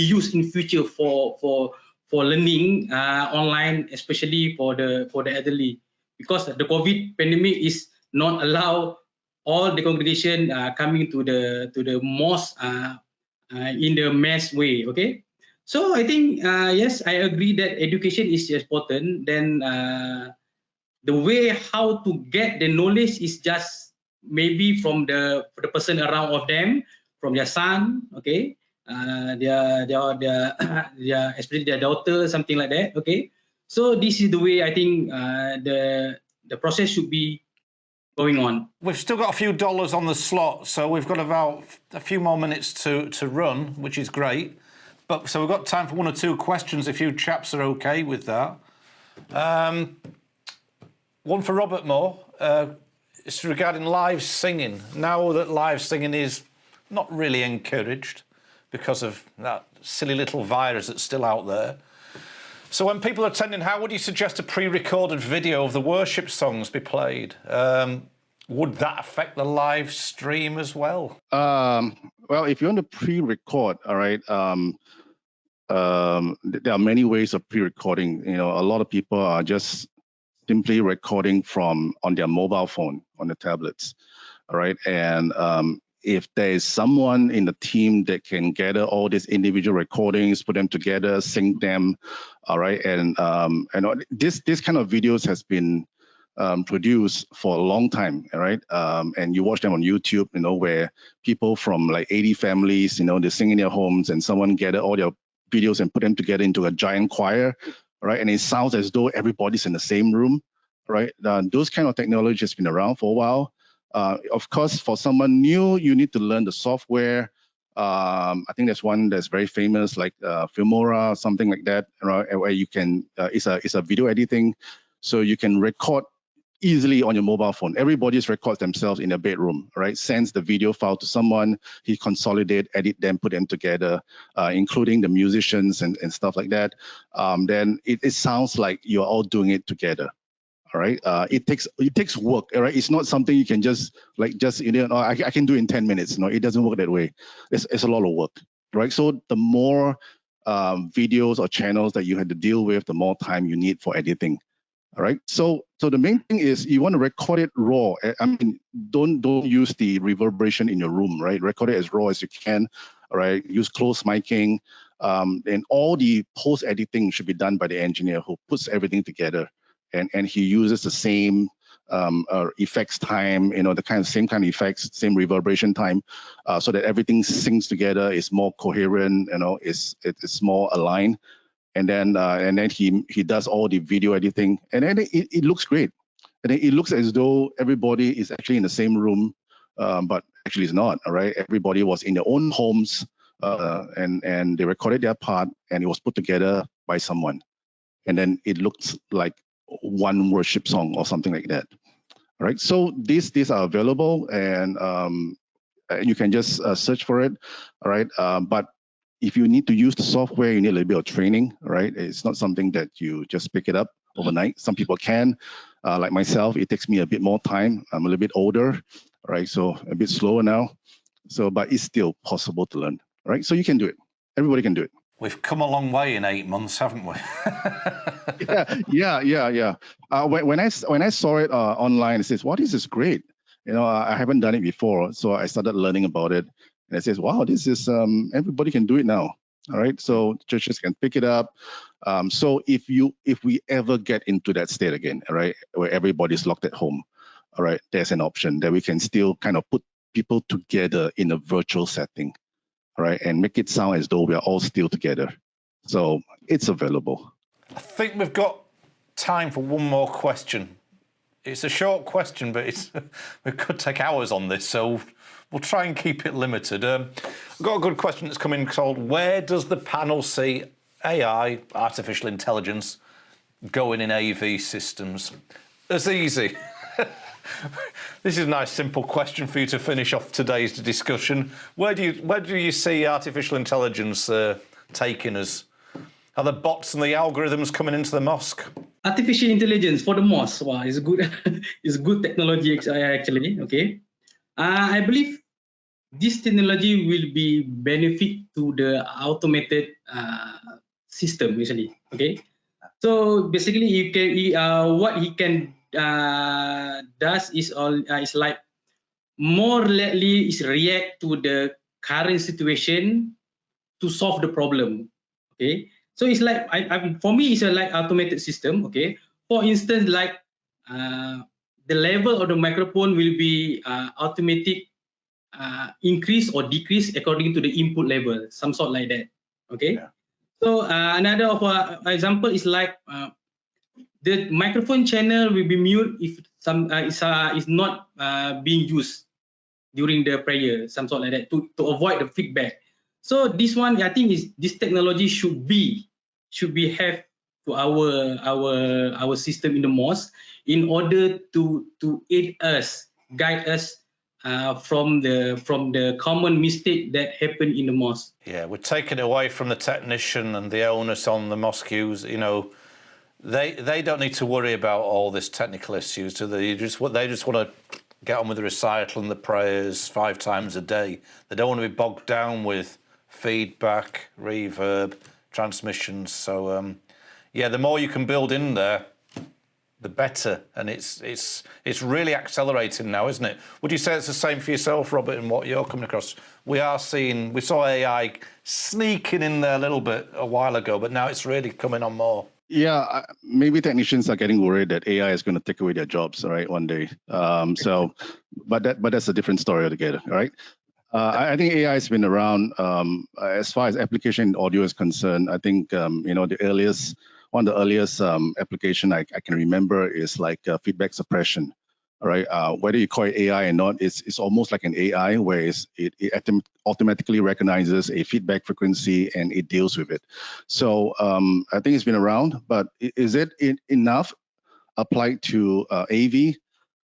used in future for learning online, especially for the elderly, because the COVID pandemic is not allow all the congregation coming to the mosque in the mass way. Okay, so I think yes, I agree that education is important. Then the way how to get the knowledge is just maybe from the person around of them, from their son, okay, their especially their daughter, something like that. Okay, so this is the way I think the process should be going on. We've still got a few dollars on the slot, so we've got about a few more minutes to run, which is great. But so we've got time for one or two questions if you chaps are okay with that. One for Robert Moore. It's regarding live singing. Now that live singing is not really encouraged because of that silly little virus that's still out there. So when people are attending, how would you suggest a pre-recorded video of the worship songs be played? Would that affect the live stream as well? Well, if you want to pre-record, all right, there are many ways of pre-recording. You know, a lot of people are just simply recording from on their mobile phone, on the tablets, all right? And if there is someone in the team that can gather all these individual recordings, put them together, sync them, all right? And this kind of videos has been produced for a long time, all right? And you watch them on YouTube, you know, where people from like 80 families, you know, they sing in their homes and someone gather all their videos and put them together into a giant choir, right? And it sounds as though everybody's in the same room, right? Those kind of technology has been around for a while. Of course, for someone new, you need to learn the software. I think there's one that's very famous, like Filmora or something like that, right? Where you can, it's a video editing, so you can record easily on your mobile phone. Everybody just records themselves in their bedroom, right? Sends the video file to someone, he consolidate, edit them, put them together, including the musicians and stuff like that. Then it sounds like you're all doing it together. All right. It takes work. All right. It's not something you can just you know, I can do in 10 minutes. No, it doesn't work that way. It's a lot of work, right? So the more videos or channels that you had to deal with, the more time you need for editing. All right. So the main thing is you want to record it raw. I mean, don't use the reverberation in your room, right? Record it as raw as you can. All right. Use close miking. And all the post editing should be done by the engineer who puts everything together. And he uses the same effects time, you know, same kind of effects, same reverberation time, so that everything syncs together, is more coherent, you know, it's more aligned. And then he does all the video editing, and then it looks great. And then it looks as though everybody is actually in the same room, but actually it's not. All right, everybody was in their own homes, and they recorded their part, and it was put together by someone, and then it looks like one worship song or something like that. All right, so these are available, and you can just search for it. All right, but if you need to use the software, you need a little bit of training, right? It's not something that you just pick it up overnight. Some people can, like myself, it takes me a bit more time. I'm a little bit older, right? So a bit slower now. So, but it's still possible to learn, right? So you can do it. Everybody can do it. We've come a long way in 8 months, haven't we? Yeah. When I saw it online, it says, "What is this great?" You know, I haven't done it before, so I started learning about it. And it says, wow, this is, everybody can do it now. All right, so churches can pick it up. So if we ever get into that state again, all right, where everybody's locked at home, all right, there's an option that we can still kind of put people together in a virtual setting, all right, and make it sound as though we are all still together. So it's available. I think we've got time for one more question. It's a short question, but we could take hours on this, so we'll try and keep it limited. I've got a good question that's come in called, where does the panel see AI, artificial intelligence, going in AV systems? That's easy. This is a nice, simple question for you to finish off today's discussion. Where do you see artificial intelligence taking us? Are the bots and the algorithms coming into the mosque? Artificial intelligence for the mosque, wow, is good. It's good technology actually. Okay, I believe this technology will be benefit to the automated system usually. Okay, so basically, what he can does is like more likely is react to the current situation to solve the problem. Okay, so it's like for me, it's a like automated system. Okay, for instance, like the level of the microphone will be automatic increase or decrease according to the input level, some sort like that. Okay, yeah. So another of example is like the microphone channel will be mute if some is not being used during the prayer, some sort like that, to avoid the feedback. So this one, I think, is this technology should be have our system in the mosque in order to aid us, guide us from the common mistake that happen in the mosque. Yeah, we're taking it away from the technician and the onus on the mosques. You know, they don't need to worry about all this technical issues, do they? They just want to get on with the recital and the prayers 5 times a day. They don't want to be bogged down with feedback, reverb, transmissions. So yeah, the more you can build in there, the better. And it's really accelerating now, isn't it? Would you say it's the same for yourself, Robert, and what you're coming across? We saw AI sneaking in there a little bit a while ago, but now it's really coming on more. Yeah, maybe technicians are getting worried that AI is going to take away their jobs, right, one day. But that's a different story altogether, right? I think AI has been around as far as application in audio is concerned. I think one of the earliest application I can remember is like feedback suppression. All right, whether you call it AI or not, it's almost like an AI where it automatically recognizes a feedback frequency and it deals with it. So I think it's been around, but is it enough applied to AV?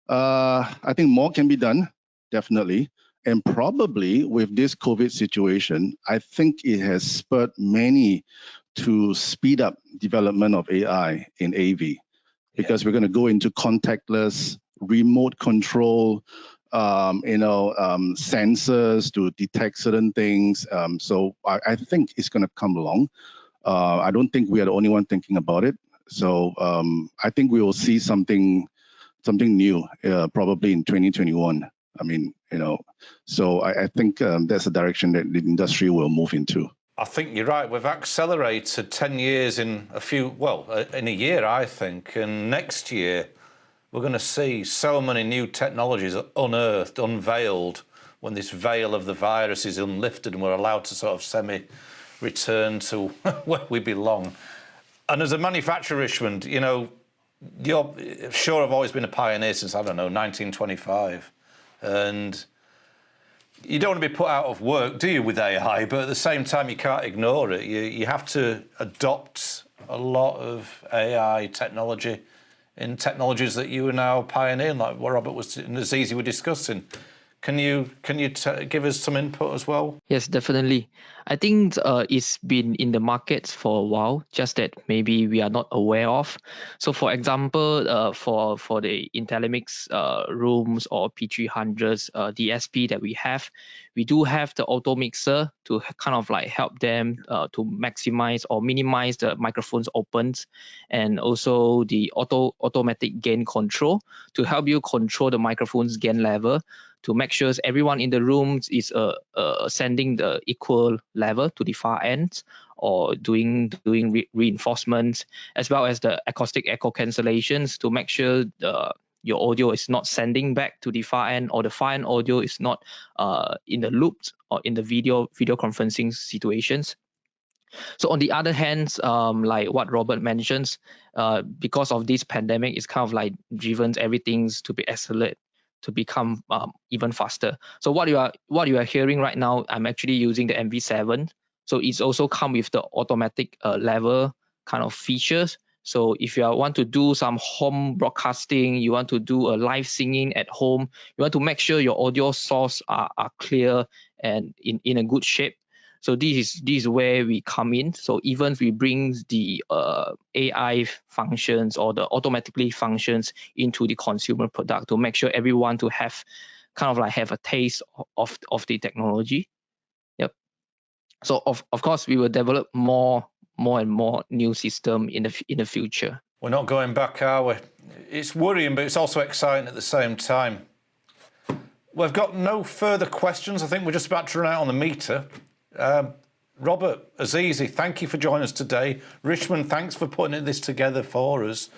I think more can be done, definitely. And probably with this COVID situation, I think it has spurred many to speed up development of AI in AV, because we're going to go into contactless, remote control, sensors to detect certain things. So I think it's going to come along. I don't think we are the only one thinking about it. So I think we will see something new probably in 2021. I mean, so I think that's the direction that the industry will move into. I think you're right. We've accelerated 10 years in a year, I think. And next year, we're going to see so many new technologies unearthed, unveiled, when this veil of the virus is unlifted and we're allowed to sort of semi-return to where we belong. And as a manufacturer, Richmond, you're sure I've always been a pioneer since, 1925. And you don't want to be put out of work, do you, with AI? But at the same time, you can't ignore it. You have to adopt a lot of AI technology in technologies that you are now pioneering, like what Robert was and Azizi were discussing. Can you give us some input as well? Yes, definitely. I think it's been in the markets for a while, just that maybe we are not aware of. So, for example, for the Intellimix rooms or P300s DSP that we do have the auto mixer to kind of like help them to maximize or minimize the microphones opens, and also the automatic gain control to help you control the microphone's gain level, to make sure everyone in the rooms is sending the equal level to the far ends, or doing reinforcements, as well as the acoustic echo cancellations to make sure your audio is not sending back to the far end, or the far end audio is not in the loops or in the video conferencing situations. So on the other hand, like what Robert mentions, because of this pandemic, it's kind of like driven everything to be accelerated, to become even faster. So what you are hearing right now, I'm actually using the MV7. So it's also come with the automatic level kind of features. So if you want to do some home broadcasting, you want to do a live singing at home, you want to make sure your audio source are clear and in a good shape. So this is where we come in. So even if we bring the AI functions or the automatically functions into the consumer product to make sure everyone to have kind of like have a taste of the technology. Yep. So of course we will develop more and more new system in the future. We're not going back, are we? It's worrying, but it's also exciting at the same time. We've got no further questions. I think we're just about to run out on the meter. Robert, Azizi, thank you for joining us today. Richmond, thanks for putting this together for us.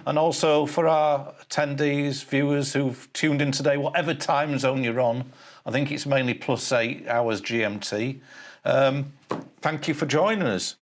And also for our attendees, viewers who've tuned in today, whatever time zone you're on, I think it's mainly +8 hours GMT. Thank you for joining us.